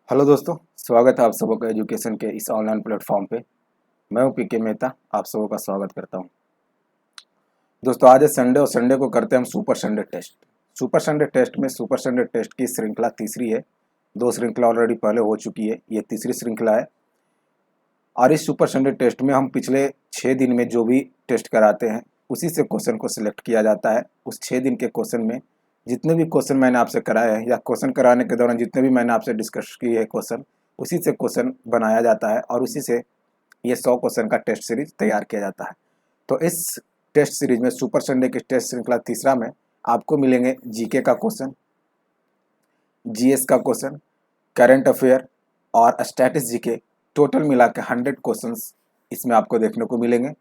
Hello दोस्तों, स्वागत है आप सबों का एजुकेशन के इस ऑनलाइन प्लेटफॉर्म पे। मैं हूं पीके मेहता, आप सबों का स्वागत करता हूं। दोस्तों, आज है संडे और संडे को करते हैं हम super Sunday test. Super Sunday test में सुपर संडे टेस्ट की श्रृंखला तीसरी है। 2 श्रृंखला ऑलरेडी पहले हो चुकी है, ये तीसरी श्रृंखला है। और इस सुपर संडे टेस्ट में हम पिछले 6 दिन में जो भी टेस्ट कराते हैं उसी से क्वेश्चन को सिलेक्ट किया जाता है। उस 6 दिन के क्वेश्चन में जितने भी क्वेश्चन मैंने आपसे कराए हैं या क्वेश्चन कराने के दौरान जितने भी मैंने आपसे डिस्कस किए हैं क्वेश्चन, उसी से क्वेश्चन बनाया जाता है और उसी से ये 100 क्वेश्चन का टेस्ट सीरीज तैयार किया जाता है। तो इस टेस्ट सीरीज में सुपर संडे की टेस्ट श्रृंखला तीसरा में आपको मिलेंगे जीके का क्वेश्चन, जीएस का क्वेश्चन, करंट अफेयर और स्टैटिस जीके। टोटल मिला के 100 क्वेश्चंस इसमें आपको देखने को मिलेंगे,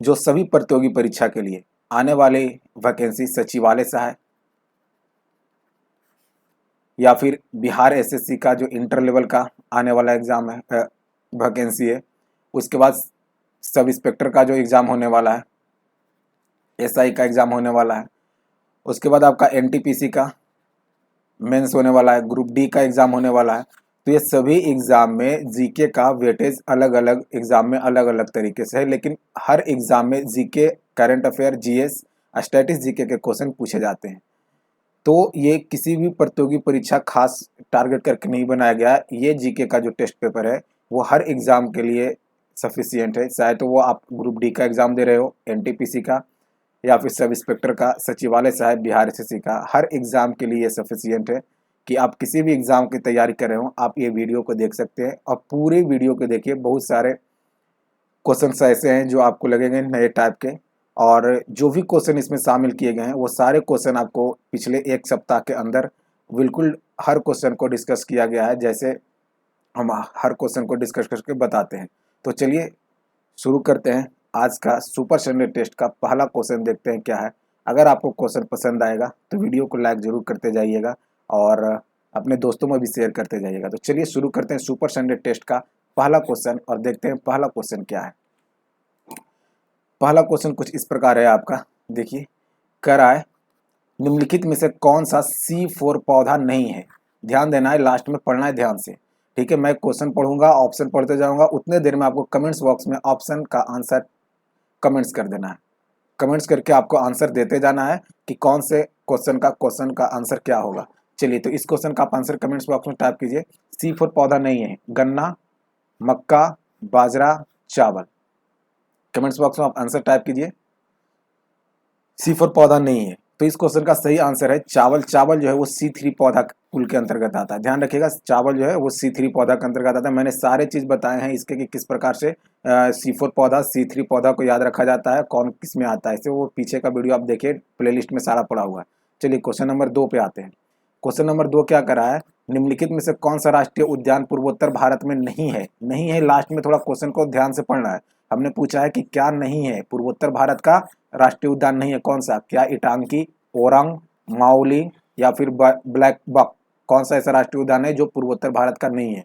जो सभी प्रतियोगी परीक्षा के लिए आने वाली वैकेंसी सचिवालय सहायक या फिर बिहार एसएससी का जो इंटर लेवल का आने वाला एग्जाम है, वैकेंसी है। उसके बाद सब इंस्पेक्टर का जो एग्ज़ाम होने वाला है, एसआई का एग्ज़ाम होने वाला है। उसके बाद आपका एनटीपीसी का मेंस होने वाला है, ग्रुप डी का एग्ज़ाम होने वाला है। तो ये सभी एग्ज़ाम में जीके का वेटेज अलग अलग एग्ज़ाम में अलग अलग तरीके से है, लेकिन हर एग्ज़ाम में GK, current affair, GS, static GK के क्वेश्चन पूछे जाते हैं। तो ये किसी भी प्रतियोगी परीक्षा खास टारगेट करके नहीं बनाया गया। ये जीके का जो टेस्ट पेपर है वो हर एग्ज़ाम के लिए सफिशियंट है, चाहे तो वो आप ग्रुप डी का एग्ज़ाम दे रहे हो, एनटीपीसी का, या फिर सब इंस्पेक्टर का, सचिवालय सहायक बिहार एसएससी का। हर एग्ज़ाम के लिए ये सफिशियंट है कि आप किसी भी एग्ज़ाम की तैयारी कर रहे हो, आप ये वीडियो को देख सकते हैं और पूरे वीडियो को देखिए। बहुत सारे क्वेश्चन ऐसे हैं जो आपको लगेंगे नए टाइप के, और जो भी क्वेश्चन इसमें शामिल किए गए हैं वो सारे क्वेश्चन आपको पिछले 1 सप्ताह के अंदर बिल्कुल हर क्वेश्चन को डिस्कस किया गया है, जैसे हम हर क्वेश्चन को डिस्कस करके बताते हैं। तो चलिए शुरू करते हैं। आज का सुपर संडे टेस्ट का पहला क्वेश्चन देखते हैं क्या है। अगर आपको क्वेश्चन पसंद आएगा तो वीडियो को लाइक जरूर करते जाइएगा और अपने दोस्तों में भी शेयर करते जाइएगा। तो चलिए शुरू करते हैं सुपर संडे टेस्ट का पहला क्वेश्चन और देखते हैं पहला क्वेश्चन क्या है। पहला क्वेश्चन कुछ इस प्रकार है आपका, देखिए। कह रहा है निम्नलिखित में से कौन सा C4 पौधा नहीं है। ध्यान देना है, लास्ट में पढ़ना है ध्यान से, ठीक है। मैं क्वेश्चन पढ़ूंगा, ऑप्शन पढ़ते जाऊंगा, उतने देर में आपको कमेंट्स बॉक्स में ऑप्शन का आंसर कमेंट्स कर देना है। कमेंट्स करके आपको आंसर देते जाना है कि कौन से क्वेश्चन का आंसर क्या होगा। चलिए, तो इस क्वेश्चन का आप आंसर कमेंट्स बॉक्स में टाइप कीजिए। C4 पौधा नहीं है, गन्ना, मक्का, बाजरा, चावल। कमेंट्स बॉक्स में आप आंसर टाइप कीजिए। C4 पौधा नहीं है, तो इस क्वेश्चन का सही आंसर है चावल। चावल जो है वो C3 पौधा कुल के अंतर्गत आता है। ध्यान रखिएगा, चावल जो है वो C3 पौधा के अंतर्गत आता है। मैंने सारे चीज बताए हैं इसके कि किस प्रकार से C4 पौधा, C3 पौधा को याद रखा जाता है, कौन किस में आता है। इसे वो पीछे का वीडियो आप देखिए, प्लेलिस्ट में सारा पड़ा हुआ है। चलिए क्वेश्चन नंबर 2 पे आते हैं। क्वेश्चन नंबर 2 क्या कर रहा है, निम्नलिखित में से कौन सा राष्ट्रीय उद्यान पूर्वोत्तर भारत में नहीं है। नहीं है, लास्ट में थोड़ा क्वेश्चन को ध्यान से पढ़ना है। हमने पूछा है कि क्या नहीं है, पूर्वोत्तर भारत का राष्ट्रीय उद्यान नहीं है कौन सा। क्या इटांकी, ओरंग, माउली या फिर ब्लैक बक, कौन सा ऐसा राष्ट्रीय उद्यान है जो पूर्वोत्तर भारत का नहीं है।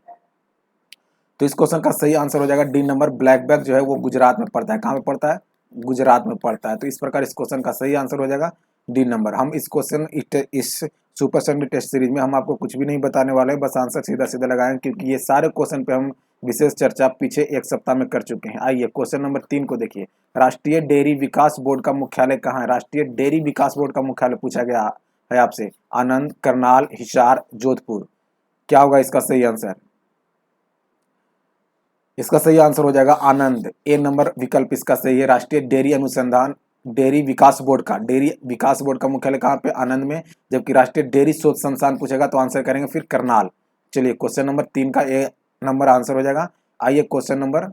तो इस क्वेश्चन का सही आंसर हो जाएगा डी नंबर, ब्लैक बक जो है वो गुजरात में पड़ता है। कहाँ में पड़ता है, गुजरात में पड़ता है। तो इस प्रकार इस क्वेश्चन का सही आंसर हो जाएगा डी नंबर। हम इस क्वेश्चन इस सुपर संडे टेस्ट सीरीज में हम आपको कुछ भी नहीं बताने वाले हैं, बस आंसर सीधा सीधा लगाएंगे, क्योंकि ये सारे क्वेश्चन पे हम विशेष चर्चा पीछे 1 सप्ताह में कर चुके हैं। आइए क्वेश्चन नंबर 3 को देखिए। राष्ट्रीय डेयरी विकास बोर्ड का मुख्यालय कहाँ है। राष्ट्रीय डेयरी विकास बोर्ड का मुख्यालय पूछा गया है आपसे। आनंद, करनाल, हिसार, जोधपुर। क्या होगा इसका सही आंसर। इसका सही आंसर हो जाएगा आनंद। ए नंबर विकल्प इसका सही है। राष्ट्रीय डेयरी अनुसंधान डेयरी विकास बोर्ड का, डेयरी विकास बोर्ड का मुख्यालय कहाँ पे, आनंद में। जबकि राष्ट्रीय डेयरी शोध संस्थान पूछेगा तो आंसर करेंगे फिर करनाल। चलिए क्वेश्चन नंबर 3 का ए नंबर आंसर हो जाएगा। आइए क्वेश्चन नंबर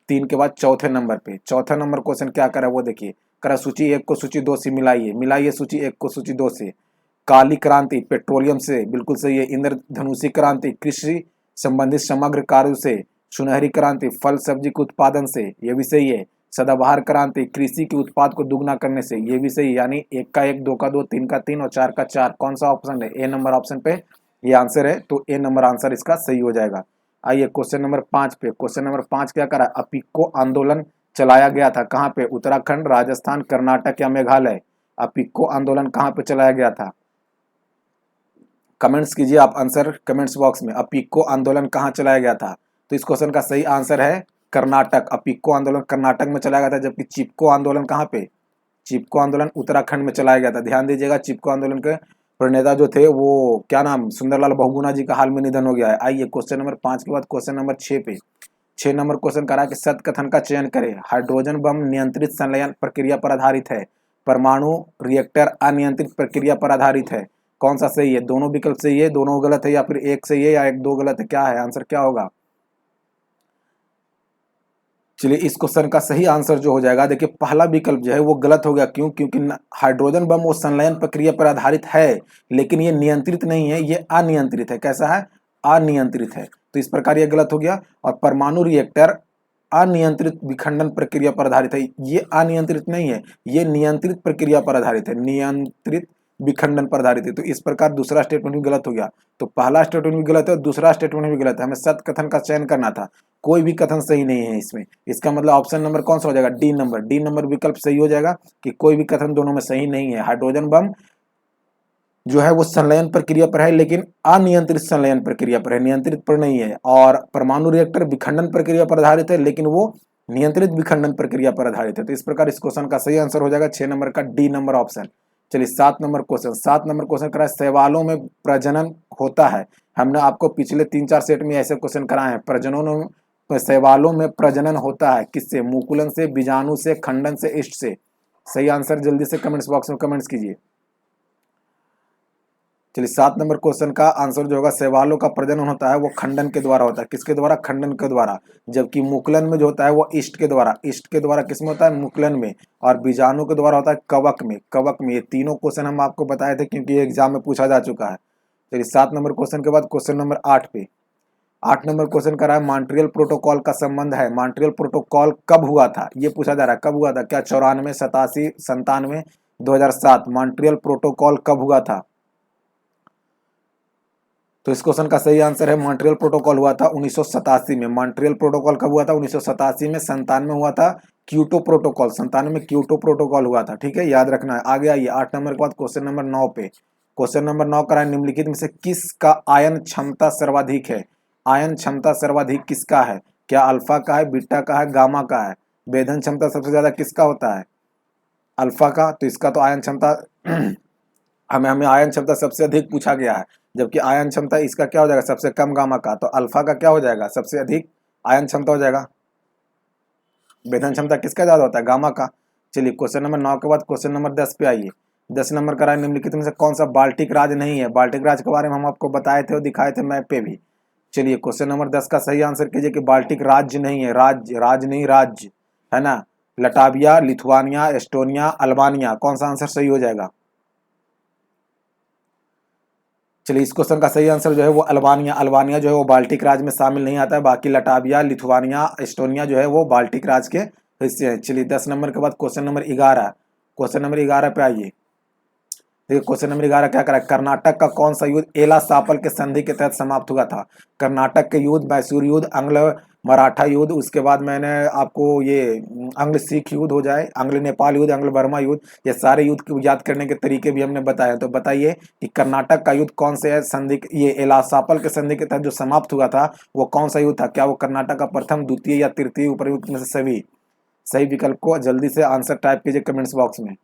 3 के बाद चौथे नंबर पे। चौथा नंबर क्वेश्चन क्या करा वो देखिए। करा सूची 1 को सूची 2 से मिलाइए। मिलाइए सूची 1 को सूची 2 से। काली क्रांति पेट्रोलियम से, बिल्कुल सही है। इंद्रधनुषी क्रांति कृषि संबंधित समग्र कार्यों से। सुनहरी क्रांति फल सब्जी के उत्पादन से, ये भी सही है। सदाबहार क्रांति कृषि के उत्पाद को दुगना करने से, ये भी सही है। यानी 1 का 1, 2 का 2, 3 का 3 और 4 का 4। कौन सा ऑप्शन है, ए नंबर ऑप्शन पे ये आंसर है। तो ए नंबर आंसर इसका सही हो जाएगा। आइए क्वेश्चन नंबर 5 पे। क्वेश्चन नंबर 5 क्या करा, अपिको आंदोलन चलाया गया था कहाँ पे, उत्तराखंड, राजस्थान, कर्नाटक या मेघालय। अपिको आंदोलन कहाँ पे चलाया गया था। कमेंट्स कीजिए आप आंसर कमेंट्स बॉक्स में। अपिक्को आंदोलन कहाँ चलाया गया था? तो इस क्वेश्चन का सही आंसर है कर्नाटक। अपिक्को आंदोलन कर्नाटक में चलाया गया था, जबकि चिपको आंदोलन कहाँ पे? चिपको आंदोलन उत्तराखंड में चलाया गया था। ध्यान दीजिएगा, चिपको आंदोलन के प्रणेता जो थे वो क्या नाम, सुंदरलाल बहुगुणा जी का हाल में निधन हो गया है। आइए क्वेश्चन नंबर 5 के बाद क्वेश्चन नंबर 6 पे। 6 नंबर क्वेश्चन कह रहा है कि सत्य कथन का चयन करें। हाइड्रोजन बम नियंत्रित संलयन प्रक्रिया पर आधारित है, परमाणु रिएक्टर अनियंत्रित प्रक्रिया पर आधारित है। कौन सा सही है? दोनों विकल्प सही है, दोनों गलत है, या फिर एक सही है या एक दो गलत है? क्या है आंसर, क्या होगा? चलिए इस क्वेश्चन का सही आंसर जो हो जाएगा, देखिए पहला विकल्प जो है वो गलत हो गया। क्यों? क्योंकि हाइड्रोजन बम वो संलयन प्रक्रिया पर आधारित है, लेकिन ये नियंत्रित नहीं है, ये अनियंत्रित है। कैसा है? अनियंत्रित है। तो इस प्रकार ये गलत हो गया। और परमाणु रिएक्टर अनियंत्रित विखंडन प्रक्रिया पर आधारित है, ये अनियंत्रित नहीं है, ये नियंत्रित प्रक्रिया पर आधारित है, नियंत्रित विखंडन पर आधारित है। तो इस प्रकार दूसरा स्टेटमेंट भी गलत हो गया। तो पहला स्टेटमेंट भी गलत है और दूसरा स्टेटमेंट भी गलत है। हमें सत्य कथन का चयन करना था, कोई भी कथन सही नहीं है इसमें। इसका मतलब ऑप्शन नंबर कौन सा हो जाएगा? D number. डी नंबर विकल्प सही हो जाएगा कि कोई भी कथन दोनों में सही नहीं है। हाइड्रोजन बम जो है वो संलयन प्रक्रिया पर है, लेकिन अनियंत्रित संलयन प्रक्रिया पर है, नियंत्रित पर नहीं है। और परमाणु रिएक्टर विखंडन प्रक्रिया पर आधारित है, लेकिन वो नियंत्रित विखंडन प्रक्रिया पर आधारित है। तो इस प्रकार इस क्वेश्चन का सही आंसर हो जाएगा 6 नंबर का डी नंबर ऑप्शन। चलिए 7 नंबर क्वेश्चन। 7 नंबर क्वेश्चन करा है शैवालों में प्रजनन होता है। हमने आपको पिछले 3-4 सेट में ऐसे क्वेश्चन कराए हैं। शैवालों में प्रजनन होता है किससे? मुकुलन से, बीजाणु से, खंडन से, इष्ट से। सही आंसर जल्दी से कमेंट्स बॉक्स में कमेंट्स कीजिए। चलिए 7 नंबर क्वेश्चन का आंसर जो होगा, शैवालों का प्रजनन होता है वो खंडन के द्वारा होता है। किसके द्वारा? खंडन के द्वारा। जबकि मुकुलन में जो होता है वो इष्ट के द्वारा। इष्ट के द्वारा किसमें होता है? मुकुलन में। और बीजाणु के द्वारा होता है कवक में। कवक में। ये तीनों क्वेश्चन हम आपको बताए थे क्योंकि ये एग्जाम में पूछा जा चुका है। चलिए 7 नंबर क्वेश्चन के बाद क्वेश्चन नंबर 8 पे। 8 नंबर क्वेश्चन कर रहा है मॉन्ट्रियल प्रोटोकॉल का संबंध है। मॉन्ट्रियल प्रोटोकॉल कब हुआ था? ये पूछा जा रहा है, कब हुआ था? क्या 94, 87, 97, 2007? मॉन्ट्रियल प्रोटोकॉल कब हुआ था? तो इस क्वेश्चन का सही आंसर है मॉन्ट्रियल प्रोटोकॉल हुआ था 1987 में। मॉन्ट्रियल प्रोटोकॉल कब हुआ था? 1987 में। 97 हुआ था क्योटो प्रोटोकॉल। 97 में क्योटो प्रोटोकॉल हुआ था। ठीक है, याद रखना है। आगे आइए 8 नंबर के बाद क्वेश्चन नंबर 9 पे। क्वेश्चन नंबर 9 करा है निम्नलिखित में से किसका आयन क्षमता सर्वाधिक है? आयन क्षमता सर्वाधिक किसका है? क्या अल्फा का है, बीटा का है, गामा का है? भेदन क्षमता सबसे ज्यादा किसका होता है? अल्फा का। तो इसका तो आयन क्षमता हमें आयन क्षमता सबसे अधिक पूछा गया है, जबकि आयन क्षमता इसका क्या हो जाएगा? सबसे कम, गामा का। तो अल्फा का क्या हो जाएगा? सबसे अधिक आयन क्षमता हो जाएगा। भेदन क्षमता किसका ज्यादा होता है? गामा का। चलिए क्वेश्चन नंबर 9 के बाद क्वेश्चन नंबर 10 पे आइए। 10 नंबर का निम्नलिखित में से कौन सा बाल्टिक राज्य नहीं है? बाल्टिक राज्य के बारे में हम आपको बताए थे और दिखाए थे मैप पे भी। चलिए क्वेश्चन नंबर 10 का सही आंसर कीजिए कि बाल्टिक राज्य नहीं है। राज्य, राज्य नहीं, राज्य है ना। Latvia, Lithuania, Estonia, Albania. कौन सा आंसर सही हो जाएगा? चलिए इस क्वेश्चन का सही आंसर जो है वो अल्बानिया। अल्बानिया जो है वो बाल्टिक राज्य में शामिल नहीं आता है। बाकी लटाविया, लिथुआनिया, एस्टोनिया जो है वो बाल्टिक राज्य के हिस्से हैं। चलिए 10 नंबर के बाद क्वेश्चन नंबर 11। क्वेश्चन नंबर 11 पे आइए। देखिए क्वेश्चन नंबर 11 क्या करा है? कर्नाटक का कौन सा युद्ध एला सापल के संधि के तहत समाप्त हुआ था? कर्नाटक के युद्ध, मैसूर युद्ध, आंग्ल मराठा युद्ध, उसके बाद मैंने आपको ये आंग्ल सिख युद्ध हो जाए, आंग्ल नेपाल युद्ध, आंग्ल बर्मा युद्ध, ये सारे युद्ध को याद करने के तरीके भी हमने बताए। तो बताइए कि कर्नाटक का युद्ध कौन से संधि, ये एला सापल के संधि के तहत जो समाप्त हुआ था वो कौन सा युद्ध था? क्या वो कर्नाटक का प्रथम, द्वितीय या तृतीय उपयुक्त में से सभी? सही विकल्प को जल्दी से आंसर टाइप कीजिए कमेंट्स बॉक्स में।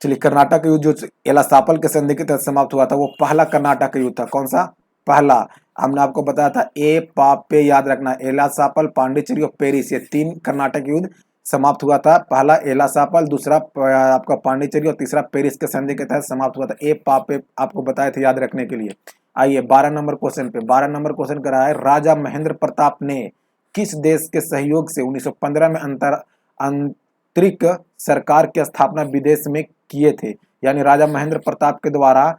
चलिए कर्नाटक युद्ध जो एलासापल के संधि के तहत समाप्त हुआ था वो पहला कर्नाटक युद्ध था। कौन सा? पहला। हमने आपको बताया था ए पाप पे याद रखना, एलासापल, पांडिचेरी और पेरिस, ये 3 कर्नाटक युद्ध समाप्त हुआ था। पहला एलासापल, दूसरा आपका पांडिचेरी और तीसरा पेरिस के संधि के तहत समाप्त हुआ था। ए पाप पे आपको बताए थे याद रखने के लिए। आइए 12 नंबर क्वेश्चन पे। 12 नंबर क्वेश्चन करा है राजा महेंद्र प्रताप ने किस देश के सहयोग से 1915 में आंतरिक सरकार की स्थापना विदेश में किए थे? यानी राजा महेंद्र प्रताप के द्वारा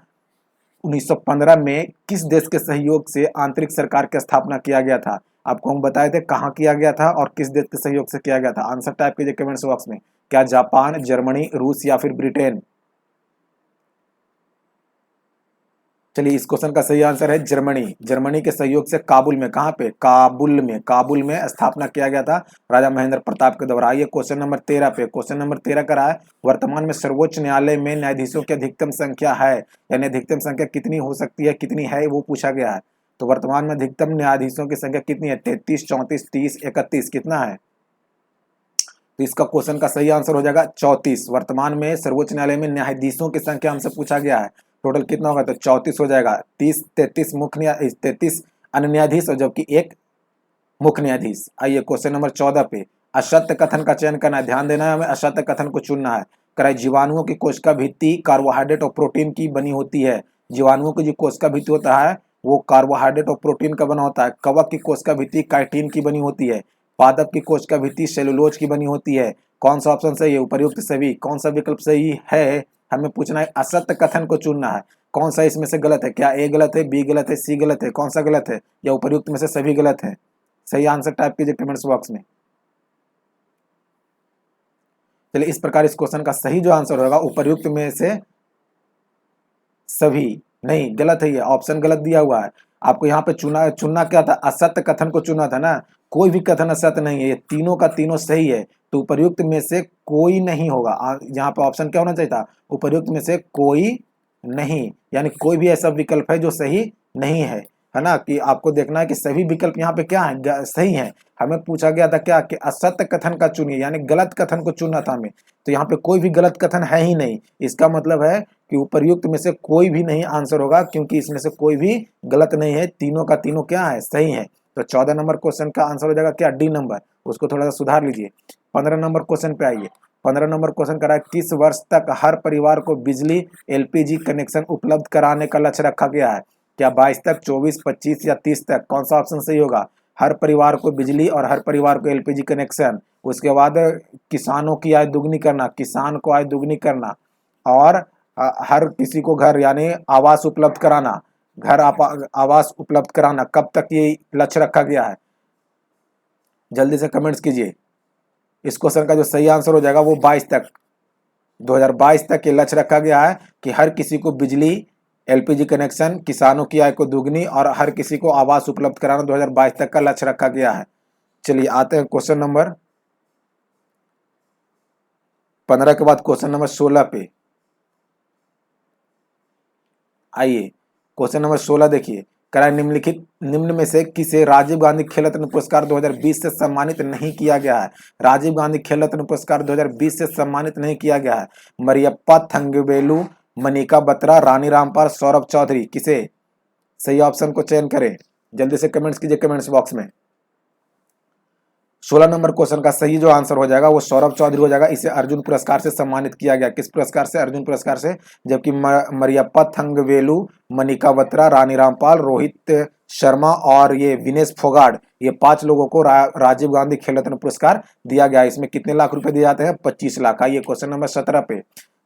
1915 में किस देश के सहयोग से आंतरिक सरकार की स्थापना किया गया था? आपको हम बताए थे कहाँ किया गया था और किस देश के सहयोग से किया गया था। आंसर टाइप कीजिए कमेंट्स बॉक्स में। क्या जापान, जर्मनी, रूस या फिर ब्रिटेन? चलिए इस क्वेश्चन का सही आंसर है जर्मनी। जर्मनी के सहयोग से काबुल में, कहाँ पे, काबुल में स्थापना किया गया था राजा महेंद्र प्रताप के द्वारा। ये क्वेश्चन नंबर 13 पे, क्वेश्चन नंबर 13 का रहा है वर्तमान में सर्वोच्च न्यायालय में न्यायाधीशों की अधिकतम संख्या है, यानी अधिकतम संख्या कितनी हो सकती है, कितनी है, वो पूछा गया है। तो वर्तमान में अधिकतम न्यायाधीशों की संख्या कितनी है, 33, 34, 30, 31, कितना है? तो इसका क्वेश्चन का सही आंसर हो जाएगा 34। वर्तमान में सर्वोच्च न्यायालय में न्यायाधीशों की संख्या हमसे पूछा गया है, टोटल कितना होगा, तो 34 हो जाएगा। 30, 33 मुख्य 33 अन्य न्यायाधीश और जबकि एक मुख्य न्यायाधीश। आइए क्वेश्चन नंबर 14 पे, असत्य कथन का चयन करना है, ध्यान देना है, हमें असत्य कथन को चुनना है। कराए जीवाणुओं की कोशिका भित्ति कार्बोहाइड्रेट और प्रोटीन की बनी होती है। जीवाणुओं की जो कोशिका भित्ति होता है वो कार्बोहाइड्रेट और प्रोटीन का बना होता है। कवक की कोशिका भित्ति काइटिन की बनी होती है। पादप की कोशिका भित्ति सेलुलोज की बनी होती है। कौन सा ऑप्शन सही है, उपर्युक्त सभी, कौन सा विकल्प सही है, हमें पूछना है। असत्य कथन को चुनना है, कौन सा इसमें से गलत है, क्या ए गलत है, बी गलत है, सी गलत है, कौन सा गलत है, या उपर्युक्त में से सभी गलत है? सही आंसर टाइप कीजिए कमेंट्स बॉक्स में। चलिए इस प्रकार इस क्वेश्चन का सही जो आंसर होगा उपर्युक्त में से सभी नहीं, गलत है, ये ऑप्शन गलत दिया हुआ है। आपको यहाँ पे चुनना क्या था, असत्य कथन को चुना था ना। कोई भी कथन असत्य नहीं है, ये तीनों का तीनों सही है, तो उपर्युक्त में से कोई नहीं होगा। यहाँ पे ऑप्शन क्या होना चाहिए था, उपर्युक्त में से कोई नहीं, यानी कोई भी ऐसा विकल्प है जो सही नहीं है ना। कि आपको देखना है कि सभी विकल्प यहाँ पे क्या है, सही है। हमें पूछा गया था क्या कि असत्य कथन का चुनिए, यानी गलत कथन को चुनना था हमें, तो यहाँ पे कोई भी गलत कथन है ही नहीं। इसका मतलब है कि उपर्युक्त में से कोई भी नहीं आंसर होगा, क्योंकि इसमें से कोई भी गलत नहीं है, तीनों का तीनों क्या है, सही है। तो 14 नंबर क्वेश्चन का आंसर हो जाएगा क्या, डी नंबर, उसको थोड़ा सा सुधार लीजिए। 15 नंबर क्वेश्चन पे आइए। 15 नंबर क्वेश्चन करा है, किस वर्ष तक हर परिवार को बिजली एलपीजी कनेक्शन उपलब्ध कराने का लक्ष्य रखा गया है? क्या 22 तक, 24, 25 या 30 तक? कौन सा ऑप्शन सही होगा? हर परिवार को बिजली और हर परिवार को एलपीजी कनेक्शन, उसके बाद किसानों की आय दुगनी करना, किसान को आय दुगनी करना, और हर किसी को घर यानी आवास उपलब्ध कराना, घर आवास उपलब्ध कराना। कब तक ये लक्ष्य रखा गया है? जल्दी से कमेंट्स कीजिए। इस क्वेश्चन का जो सही आंसर हो जाएगा वो 22 तक, 2022 तक ये लक्ष्य रखा गया है कि हर किसी को बिजली, एलपीजी कनेक्शन, किसानों की आय को दुगनी और हर किसी को आवास उपलब्ध कराना 2022 तक का लक्ष्य रखा गया है। चलिए आते हैं क्वेश्चन नंबर 15 के बाद क्वेश्चन नंबर 16 पे आइए। क्वेश्चन नंबर 16 देखिए, कराए निम्न में से किसे राजीव गांधी खेल रत्न पुरस्कार 2020 से सम्मानित नहीं किया गया है? राजीव गांधी खेल रत्न पुरस्कार 2020 से सम्मानित नहीं किया गया है। मरियप्पा थंगवेलु, मनिका बत्रा, रानी रामपाल, सौरभ चौधरी, किसे? सही ऑप्शन को चयन करें, जल्दी से कमेंट्स कीजिए कमेंट्स बॉक्स में। 16 नंबर क्वेश्चन का सही जो आंसर हो जाएगा वो सौरभ चौधरी हो जाएगा। इसे अर्जुन पुरस्कार से सम्मानित किया गया। किस पुरस्कार से? अर्जुन पुरस्कार से। जबकि मरियप्पा थंगवेलु, मनिका बत्रा, रानी रामपाल, रोहित शर्मा और ये विनेश फोगाट, ये 5 लोगों को राजीव गांधी खेल रत्न पुरस्कार दिया गया। इसमें कितने लाख रुपए दिए जाते हैं? 25 लाख। आइए क्वेश्चन नंबर 17 पे।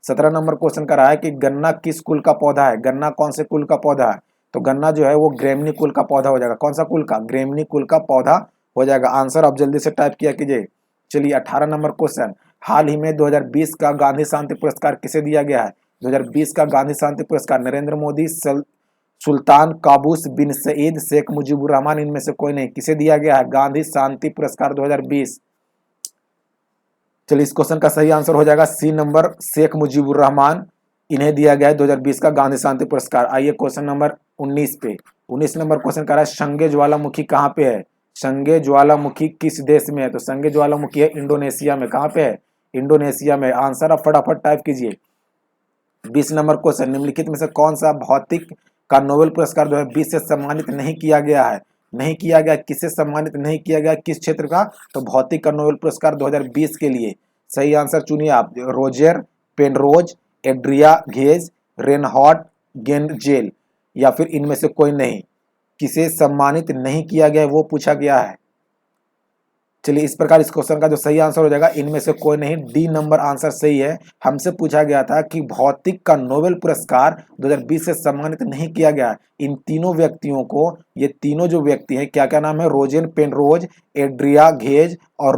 17 नंबर क्वेश्चन का रहा है कि गन्ना किस कुल का पौधा है? गन्ना कौन से कुल का पौधा है? तो गन्ना जो है वो ग्रेमनी कुल का पौधा हो जाएगा। कौन सा कुल का? ग्रेमनी कुल का पौधा हो जाएगा। आंसर आप जल्दी से टाइप किया कीजिए। चलिए 18 नंबर क्वेश्चन, हाल ही में 2020 का गांधी शांति पुरस्कार किसे दिया गया है? 2020 का गांधी शांति पुरस्कार Narendra Modi, Sultan Qaboos bin Said, Sheikh Mujibur Rahman, इनमें से कोई नहीं। किसे दिया गया है गांधी शांति पुरस्कार 2020? चलिए इस क्वेश्चन का सही आंसर हो जाएगा सी नंबर, शेख मुजीबुर रहमान, इन्हें दिया गया है 2020 का गांधी शांति पुरस्कार। आइए क्वेश्चन नंबर 19 पे। 19 नंबर क्वेश्चन कर रहा है, संगे ज्वालामुखी कहाँ पे है? संगे ज्वालामुखी किस देश में है? तो संगे ज्वालामुखी है इंडोनेशिया में। कहाँ पे है? इंडोनेशिया में। आंसर आप फटाफट टाइप कीजिए। 20 नंबर क्वेश्चन, निम्नलिखित में से कौन सा भौतिक का नोबेल पुरस्कार 2020 से सम्मानित नहीं किया गया है? नहीं किया गया, किसे सम्मानित नहीं किया गया, किस क्षेत्र का? तो भौतिक का नोबेल पुरस्कार 2020 के लिए। सही आंसर चुनिए आप। Roger Penrose, Andrea Ghez, Reinhard Genzel, या फिर इनमें से कोई नहीं। किसे सम्मानित नहीं किया गया वो पूछा गया है। चलिए इस प्रकार इस क्वेश्चन का जो सही आंसर हो जाएगा इनमें से कोई नहीं, डी नंबर आंसर सही है। हमसे पूछा गया था कि भौतिक का नोबेल पुरस्कार 2020 से सम्मानित नहीं किया गया। इन तीनों व्यक्तियों को, ये तीनों जो व्यक्ति हैं, क्या क्या नाम है? रोजेन पेनरोज, एड्रिया घेज और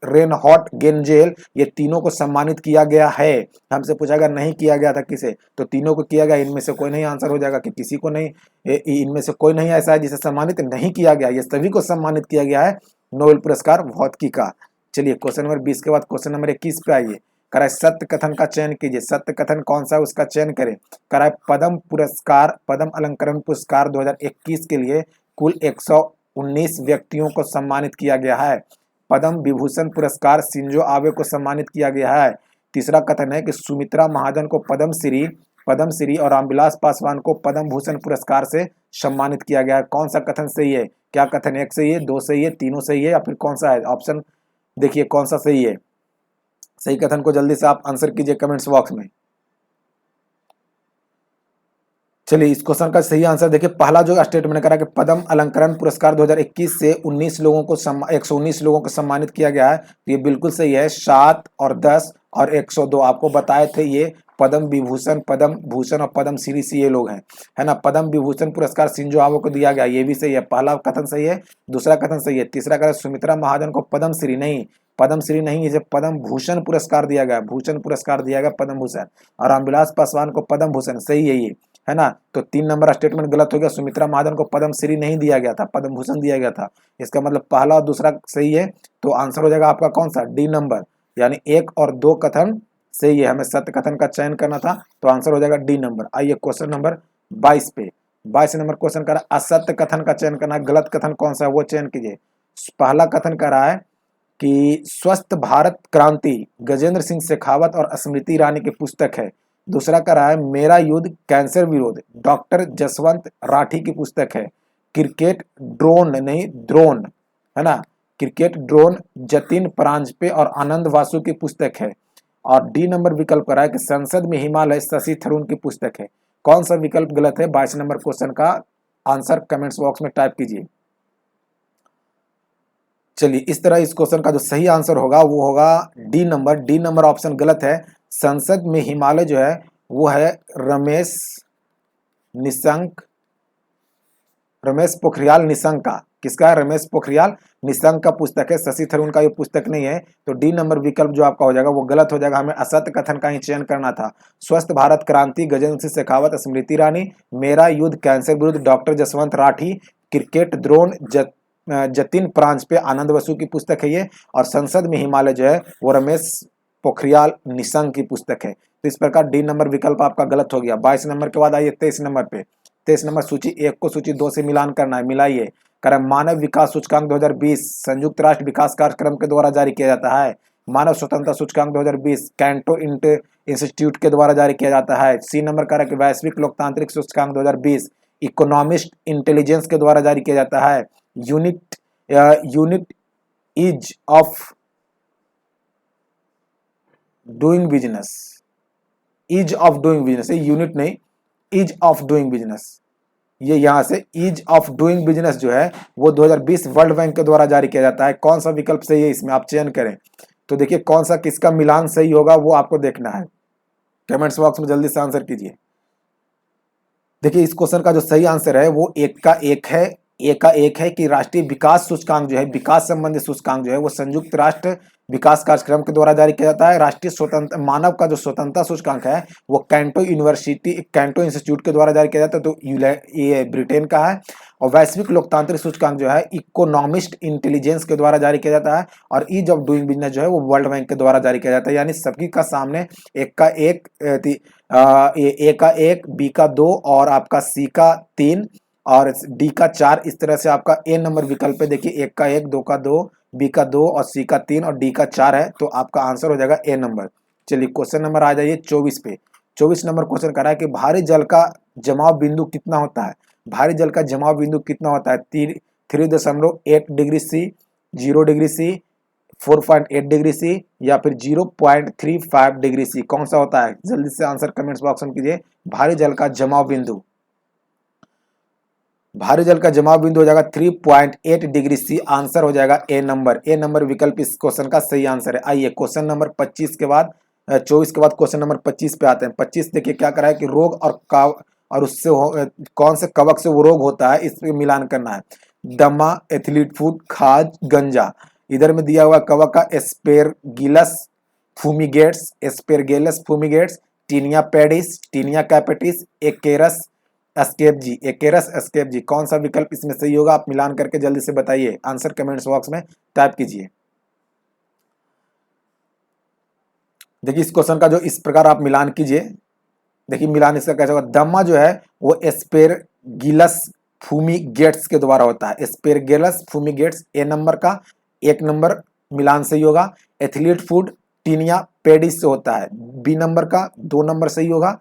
रेनहॉट गेंजेल, ये तीनों को सम्मानित किया गया है। हमसे पूछा गया नहीं किया गया था किसे, तो तीनों को किया गया। इनमें से कोई नहीं, आंसर हो जाएगा कि किसी को नहीं, इनमें से कोई नहीं ऐसा है जिसे सम्मानित नहीं किया गया। ये सभी को सम्मानित किया गया है नोबेल पुरस्कार भौतिकी का। चलिए क्वेश्चन नंबर 20 के बाद क्वेश्चन नंबर 21 पे आइए। कराए सत्य कथन का चयन कीजिए। सत्य कथन कौन सा है उसका चयन करें। कराए पद्म पुरस्कार, पद्म अलंकरण पुरस्कार 2021 के लिए कुल 119 व्यक्तियों को सम्मानित किया गया है। पद्म विभूषण पुरस्कार शिंजो आबे को सम्मानित किया गया है। तीसरा कथन है कि सुमित्रा महाजन को पद्मश्री और रामविलास पासवान को पद्म भूषण पुरस्कार से सम्मानित किया गया है। कौन सा कथन सही है? क्या कथन एक सही है, दो सही है, तीनों सही है, या फिर कौन सा है? ऑप्शन देखिए कौन सा सही है। सही कथन को जल्दी से आप आंसर कीजिए कमेंट्स बॉक्स में। चलिए इस क्वेश्चन का सही आंसर देखिए, पहला जो स्टेटमेंट करा कि पद्म अलंकरण पुरस्कार 2021 से 119 लोगों को सम्मानित किया गया है, तो ये बिल्कुल सही है। 7 और 10 और 102 आपको बताए थे, ये पद्म विभूषण, पद्म भूषण और पद्म श्री से ये लोग हैं, है ना। पद्म विभूषण पुरस्कार शिंजो आबे को दिया गया, ये भी सही है। पहला कथन सही है, दूसरा कथन सही है। तीसरा कथन सुमित्रा महाजन को पद्मश्री नहीं, इसे पद्म भूषण पुरस्कार दिया गया, भूषण पुरस्कार दिया गया, पद्म भूषण। और रामविलास पासवान को पद्म भूषण, सही है ये, है ना। तो 3 नंबर स्टेटमेंट गलत हो गया। सुमित्रा महाजन को पद्मश्री नहीं दिया गया था, पद्म भूषण दिया गया था। इसका मतलब पहला और दूसरा सही है, तो आंसर हो जाएगा आपका कौन सा? डी नंबर, यानी 1 और 2 कथन सही है। हमें सत्य कथन का चयन करना था, तो आंसर हो जाएगा डी नंबर। आइए क्वेश्चन नंबर 22 पे। 22 नंबर क्वेश्चन कर रहा है असत्य कथन का चयन करना है। गलत कथन कौन सा है वो चयन कीजिए। पहला कथन कर रहा है कि स्वस्थ भारत क्रांति गजेंद्र सिंह शेखावत और स्मृति ईरानी की पुस्तक है। दूसरा का रहा है मेरा युद्ध कैंसर विरोध डॉक्टर जसवंत राठी की पुस्तक है। क्रिकेट ड्रोन नहीं ड्रोन, है ना, क्रिकेट ड्रोन जतिन परांजपे और आनंद वासु की पुस्तक है। और डी नंबर विकल्प कर रहा है कि संसद में हिमालय शशि थरूर की पुस्तक है। कौन सा विकल्प गलत है? 22 नंबर क्वेश्चन का आंसर कमेंट्स बॉक्स में टाइप कीजिए। चलिए इस तरह इस क्वेश्चन का जो सही आंसर होगा वो होगा D number. D number option गलत है। संसद में हिमालय जो है वो है रमेश पोखरियाल निशंक का। किसका है? रमेश पोखरियाल निशंक का पुस्तक है, शशि थरूर का ये पुस्तक नहीं है। तो डी नंबर विकल्प जो आपका हो जाएगा वो गलत हो जाएगा। हमें असत्य कथन का ही चयन करना था। स्वस्थ भारत क्रांति गजेंद्र सिंह शेखावत स्मृति ईरानी, मेरा युद्ध कैंसर विरुद्ध doctor Jaswant Rathi, cricket drone Jatin Paranjape Anand Basu की पुस्तक है ये, और संसद में हिमालय जो है वो रमेश पोखरियाल निशंक की पुस्तक है। तो इस प्रकार डी नंबर विकल्प आपका गलत हो गया। 22 नंबर के बाद आइए 23 नंबर पे। 23 नंबर सूची 1 को सूची 2 से मिलान करना है, मिलाइए। कारण मानव विकास सूचकांक 2020 संयुक्त राष्ट्र विकास कार्यक्रम के द्वारा जारी किया जाता है। मानव स्वतंत्रता सूचकांक 2020 कैंटो इंस्टीट्यूट के द्वारा जारी किया जाता है। सी नंबर का है कि वैश्विक लोकतांत्रिक सूचकांक 2020 इकोनॉमिस्ट इंटेलिजेंस के द्वारा जारी किया जाता है। Unit ease of doing business, ease of doing business, unit नहीं, ईज ऑफ डूइंग बिजनेस, ये यहां से ईज ऑफ डूइंग बिजनेस जो है वो 2020 वर्ल्ड बैंक के द्वारा जारी किया जाता है। कौन सा विकल्प सही है इसमें आप चयन करें। तो देखिए कौन सा किसका मिलान सही होगा वो आपको देखना है। कमेंट्स बॉक्स में जल्दी से आंसर कीजिए। देखिए इस क्वेश्चन का जो सही आंसर है वो 1 का 1 है। एक है कि राष्ट्रीय विकास सूचकांक जो है, विकास संबंधी सूचकांक जो है वो संयुक्त राष्ट्र विकास कार्यक्रम के द्वारा जारी किया जाता है। राष्ट्रीय स्वतंत्र मानव का जो स्वतंत्रता सूचकांक है वो कैंटो इंस्टीट्यूट के द्वारा जारी किया जाता है, तो ये ब्रिटेन का है। और वैश्विक लोकतांत्रिक सूचकांक जो है इकोनॉमिस्ट इंटेलिजेंस के द्वारा जारी किया जाता है। और ईज ऑफ डूइंग बिजनेस जो है वो वर्ल्ड बैंक के द्वारा जारी किया जाता है। यानी सभी का सामने ए का 1, बी का 2 और आपका सी का 3 और डी का 4, इस तरह से आपका ए नंबर विकल्प है। देखिए 1 का 1, 2 का 2, बी का 2 और सी का 3 और डी का 4 है, तो आपका आंसर हो जाएगा ए नंबर। चलिए क्वेश्चन नंबर आ जाइए 24 पे। 24 नंबर क्वेश्चन कर रहा है कि भारी जल का जमाव बिंदु कितना होता है। भारी जल का जमाव बिंदु कितना होता है? 3.8 degree C, 0 degree C, 4.8 degree C या फिर 0.35 डिग्री सी, कौन सा होता है? जल्दी से आंसर कमेंट्स बॉक्स में कीजिए। भारी जल का जमाव बिंदु, भारी जल का जमाव बिंदु हो जाएगा 3.8 डिग्री सी। आंसर हो जाएगा ए नंबर। ए नंबर विकल्प इस क्वेश्चन का सही आंसर है। आइए क्वेश्चन नंबर 25 के बाद 24 के बाद क्वेश्चन नंबर 25 पे आते हैं। 25 देखिए क्या करा है कि रोग और उससे कौन से कवक से वो रोग होता है, इस पे मिलान करना है। दमा, एथलीट फूड, खाज, गंजा। इधर में दिया हुआ कवक का Aspergillus fumigatus, Aspergillus fumigatus, tinea pedis, tinea capitis, Acarus scabiei, Acarus scabiei. कौन सा विकल्प इसमें सही होगा? आप मिलान करके जल्दी से बताइए, आंसर कमेंट्स बॉक्स में टाइप कीजिए। देखिए इस क्वेश्चन का जो इस प्रकार आप मिलान कीजिए। देखिए मिलान इसका कैसे होगा? दमा जो है वो एस्पेरगिलस फूमिगेट्स के द्वारा होता है। एस्पेरगिलस फूमिगेट्स ए नंबर का 1 नंबर मिलान सही होगा। एथलीट फूड टीनिया पेडिस से होता है, बी नंबर का 2 नंबर सही होगा।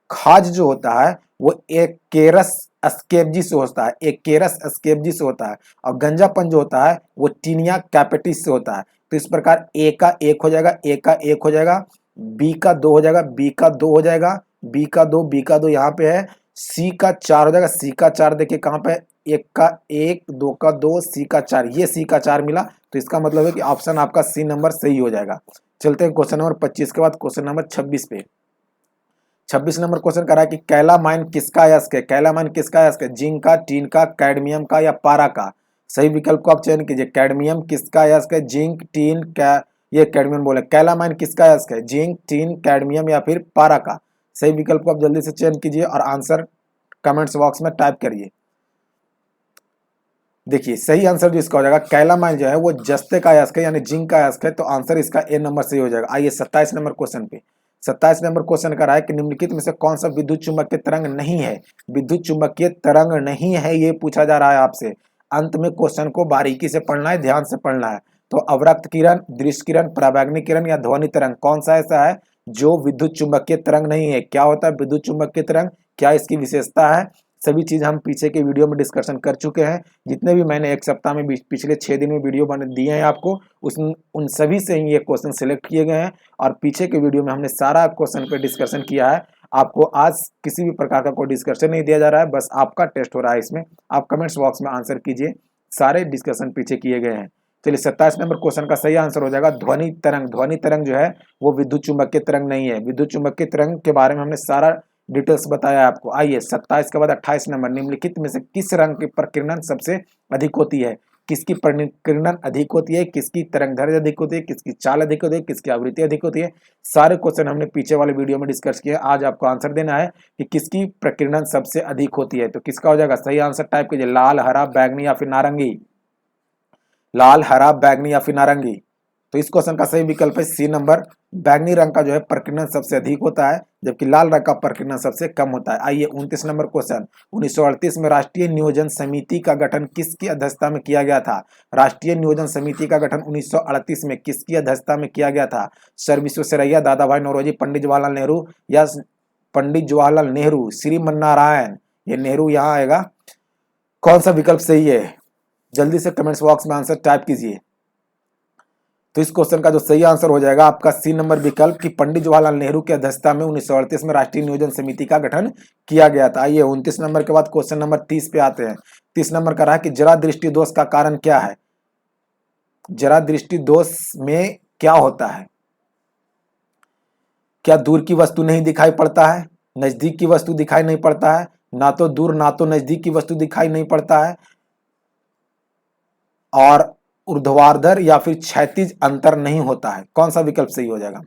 खाज जो होता है वो एकेरस एस्केपजी से होता है, एकेरस एस्केपजी से होता है। और गंजापन जो होता है वो टीनिया कैपिटिस से होता है। तो इस प्रकार ए का 1 हो जाएगा, ए का 1 हो जाएगा, बी का 2 हो जाएगा, बी का 2 हो जाएगा, बी का 2, बी का 2 यहाँ पे है, सी का 4 हो जाएगा, सी का 4 देखिए कहाँ पे, 1 का 1, 2 का 2, सी का 4, ये सी का 4 मिला। तो इसका मतलब है कि ऑप्शन आपका सी नंबर सही हो जाएगा। चलते हैं क्वेश्चन नंबर 25 के बाद क्वेश्चन नंबर 26 पे। 26 नंबर क्वेश्चन करा है कि कैलामाइन किसका अयस्क है? कैलामाइन किसका अयस्क है? जिंक का, टीन का, कैडमियम का या पारा का? सही विकल्प को आप चयन कीजिए। कैडमियम किसका अयस्क है? जिंक, टीन, ये कैडमियम बोले। कैलामाइन किसका अयस्क है? जिंक, टीन, कैडमियम या फिर पारा का? सही विकल्प को आप जल्दी से चयन कीजिए और आंसर कमेंट्स बॉक्स में टाइप करिए। देखिए सही आंसर जो इसका हो जाएगा, कैलामाइन जो है वो जस्ते का अयस्क है, यानी जिंक का अयस्क है। तो आंसर इसका ए नंबर सही हो जाएगा। आइए 27 नंबर क्वेश्चन पे। 27 नंबर क्वेश्चन का है कि निम्नलिखित में से कौन सा विद्युत चुम्बकीय तरंग नहीं है? विद्युत चुम्बकीय तरंग नहीं है ये पूछा जा रहा है आपसे। अंत में क्वेश्चन को बारीकी से पढ़ना है, ध्यान से पढ़ना है। तो अवरक्त किरण, दृश्य किरण, पराबैंगनी किरण या ध्वनि तरंग, कौन सा ऐसा है जो विद्युत चुम्बकीय तरंग नहीं है? क्या होता है विद्युत चुम्बकीय तरंग, क्या इसकी विशेषता है? सभी चीज हम पीछे के वीडियो में डिस्कशन कर चुके हैं। जितने भी मैंने एक सप्ताह में पिछले 6 दिन में वीडियो बने दिए हैं आपको, उन सभी से ही ये क्वेश्चन सिलेक्ट किए गए हैं और पीछे के वीडियो में हमने सारा क्वेश्चन पे डिस्कशन किया है। आपको आज किसी भी प्रकार का कोई डिस्कशन नहीं दिया जा रहा है, बस आपका टेस्ट हो रहा है इसमें। आप कमेंट्स बॉक्स में आंसर कीजिए, सारे डिस्कशन पीछे किए गए हैं। चलिए 27 नंबर क्वेश्चन का सही आंसर हो जाएगा ध्वनि तरंग। ध्वनि तरंग जो है वो विद्युत चुम्बकीय तरंग नहीं है। विद्युत चुम्बकीय तरंग के बारे में हमने सारा डिटेल्स बताया आपको। आइए 27 के बाद 28 नंबर, निम्नलिखित में से किस रंग की प्रकीर्णन सबसे अधिक होती है? किसकी प्रकीर्णन अधिक होती है? किसकी तरंगदैर्घ्य अधिक होती है? किसकी चाल अधिक होती है? किसकी आवृत्ति अधिक होती है? सारे क्वेश्चन हमने पीछे वाले वीडियो में डिस्कस किए। आज आपको आंसर देना है कि किसकी प्रकीर्णन सबसे अधिक होती है। तो किसका हो जाएगा? सही आंसर टाइप कीजिए, लाल, हरा, बैगनी या फिर नारंगी। लाल, हरा, बैगनी या फिर नारंगी। तो इस क्वेश्चन का सही विकल्प है सी नंबर, बैगनी रंग का जो है प्रकीर्णन सबसे अधिक होता है, जबकि लाल रंग का प्रकीर्णन सबसे कम होता है। आइए 29 नंबर क्वेश्चन, 1938 में राष्ट्रीय नियोजन समिति का गठन किसकी अध्यक्षता में किया गया था? राष्ट्रीय नियोजन समिति का गठन 1938 में किसकी अध्यक्षता में किया गया था? सर विश्वेश्वरैया, दादा भाई नौरोजी, पंडित जवाहरलाल नेहरू या पंडित जवाहरलाल नेहरू, श्रीमन्नारायण? ये नेहरू यहाँ आएगा। कौन सा विकल्प सही है? जल्दी से कमेंट्स बॉक्स में आंसर टाइप कीजिए। तो इस क्वेश्चन का जो सही आंसर हो जाएगा आपका सी नंबर विकल्प कि पंडित जवाहरलाल नेहरू की अध्यक्षता में 1938 में राष्ट्रीय नियोजन समिति का गठन किया गया था। आइए 29 नंबर के बाद क्वेश्चन नंबर 30 पे आते हैं। 30 नंबर का रहा है कि जरा दृष्टि दोष का कारण क्या है? जरा दृष्टि दोष में क्या होता है? क्या दूर की वस्तु नहीं दिखाई पड़ता है? नजदीक की वस्तु दिखाई नहीं पड़ता है? ना तो दूर ना तो नजदीक की वस्तु दिखाई नहीं पड़ता है? और ऊर्ध्वाधर या फिर क्षैतिज अंतर नहीं होता है? कौन सा विकल्प सही हो जाएगा?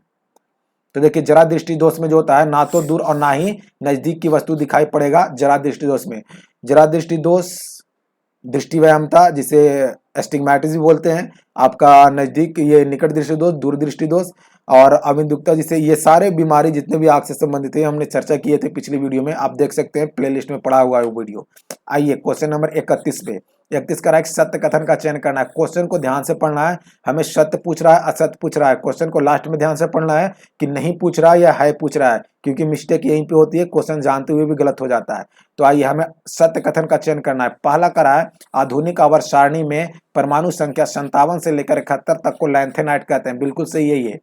तो देखिए जरा दृष्टि दोष में जो होता है ना तो दूर और ना ही नजदीक की वस्तु दिखाई पड़ेगा जरा दृष्टि दोष में। जरा दृष्टि दोष दृष्टिव्यामता जिसे एस्टिग्मैटिस भी बोलते हैं, आपका नजदीक ये निकट दृष्टि दोष, दूर दृष्टि दोष और अविन्दुकता, जिसे ये सारे बीमारी जितने भी आंख से संबंधित है हमने चर्चा किए थे पिछली वीडियो में, आप देख सकते हैं प्लेलिस्ट में पड़ा हुआ है वो वीडियो। आइए क्वेश्चन नंबर 31 पे। 31 का राइट सत्य कथन का चयन करना है। क्वेश्चन को ध्यान से पढ़ना है, हमें सत्य पूछ रहा है असत्य पूछ रहा है। क्वेश्चन को लास्ट में ध्यान से पढ़ना है कि नहीं पूछ रहा है या है पूछ रहा है, क्योंकि मिस्टेक यहीं पे होती है, क्वेश्चन जानते हुए भी गलत हो जाता है। तो आइए हमें सत्य कथन का चयन करना है। पहला करा है आधुनिक आवर्त सारणी में परमाणु संख्या 57 से लेकर 71 तक को लैंथेनाइट कहते हैं, बिल्कुल सही है ये।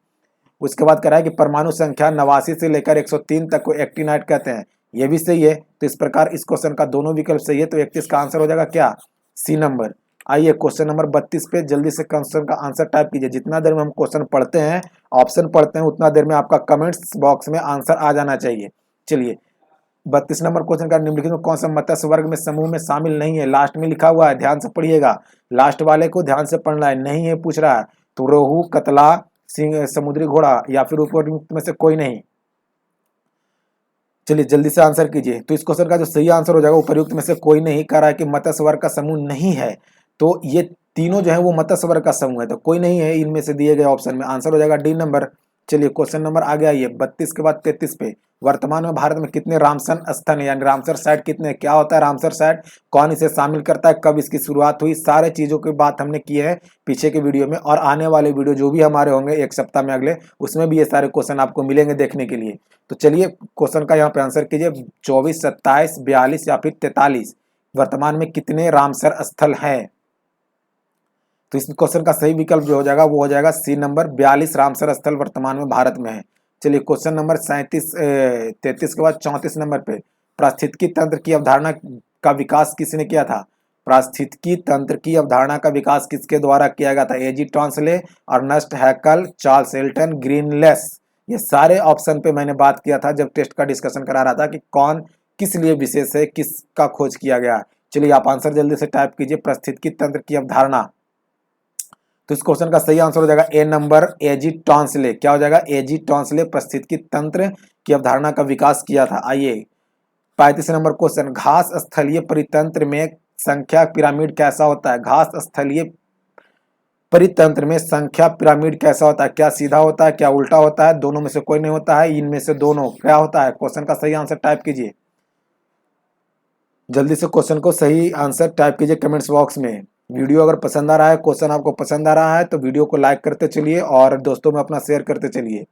उसके बाद करा है कि परमाणु संख्या 89 से लेकर 103 तक को एक्टिनाइट कहते हैं, ये भी सही है। तो इस प्रकार इस क्वेश्चन का दोनों विकल्प सही है। तो 31 का आंसर हो जाएगा क्या? C number. आइए क्वेश्चन नंबर 32 पे जल्दी से क्वेश्चन का आंसर टाइप कीजिए। जितना देर में हम क्वेश्चन पढ़ते हैं, ऑप्शन पढ़ते हैं, उतना देर में आपका कमेंट्स बॉक्स में आंसर आ जाना चाहिए। चलिए 32 नंबर क्वेश्चन का निम्नलिखित में कौन सा मत्स्य वर्ग में समूह में शामिल नहीं है? लास्ट में लिखा हुआ है, ध्यान से पढ़िएगा, लास्ट वाले को ध्यान से पढ़ना है। नहीं है पूछ रहा है तो रोहू, कतला, सिंह, समुद्री घोड़ा या फिर उपयुक्त में से कोई नहीं। चलिए जल्दी से आंसर कीजिए। तो इस क्वेश्चन का जो सही आंसर हो जाएगा उपयुक्त में से कोई नहीं, कह रहा है कि मत्स्य वर्ग का समूह नहीं है। तो ये तीनों जो है वो मत्स्य वर्ग का समूह है, तो कोई नहीं है इनमें से दिए गए ऑप्शन में। आंसर हो जाएगा डी नंबर। चलिए क्वेश्चन नंबर आगे आइए 32 के बाद 33 पे। वर्तमान में भारत में कितने रामसर स्थल यानी रामसर साइट कितने, क्या होता है रामसर साइट, कौन इसे शामिल करता है, कब इसकी शुरुआत हुई, सारे चीजों की बात हमने की है पीछे के वीडियो में, और आने वाले वीडियो जो भी हमारे होंगे एक सप्ताह में अगले, उसमें भी ये सारे क्वेश्चन आपको मिलेंगे देखने के लिए। तो चलिए क्वेश्चन का यहाँ पे आंसर कीजिए 24, 27, 42 या फिर 43 वर्तमान में कितने रामसर स्थल हैं? तो इस क्वेश्चन का सही विकल्प जो हो जाएगा वो हो जाएगा सी नंबर 42 रामसर स्थल वर्तमान में भारत में है। चलिए क्वेश्चन नंबर 33 के बाद 34 नंबर पे, पारिस्थितिकी तंत्र की अवधारणा का विकास किसने किया था? पारिस्थितिकी तंत्र की अवधारणा का विकास किसके द्वारा किया गया था? एजी टॉन्सले, अर्नेस्ट हैकल, चार्ल्स एल्टन, ग्रीनलेस। ये सारे ऑप्शन पे मैंने बात किया था जब टेस्ट का डिस्कशन करा रहा था कि कौन किस लिए विशेष है, किसका खोज किया गया। चलिए आप आंसर जल्दी से टाइप कीजिए, पारिस्थितिकी तंत्र की अवधारणा। तो इस क्वेश्चन का सही आंसर हो जाएगा ए नंबर, एजी टॉन्सले। क्या हो जाएगा? एजी टॉन्सले पारिस्थितिकी तंत्र की अवधारणा का विकास किया था। आइए 35 नंबर क्वेश्चन, घास स्थलीय परितंत्र में संख्या पिरामिड कैसा होता है? घास स्थलीय परितंत्र में संख्या पिरामिड कैसा होता है? क्या सीधा होता है, क्या उल्टा होता है, दोनों में से कोई नहीं होता है, इनमें से दोनों, क्या होता है? क्वेश्चन का सही आंसर टाइप कीजिए, जल्दी से क्वेश्चन को सही आंसर टाइप कीजिए कमेंट्स बॉक्स में। वीडियो अगर पसंद आ रहा है, क्वेश्चन आपको पसंद आ रहा है तो वीडियो को लाइक करते चलिए और दोस्तों में अपना शेयर करते चलिए।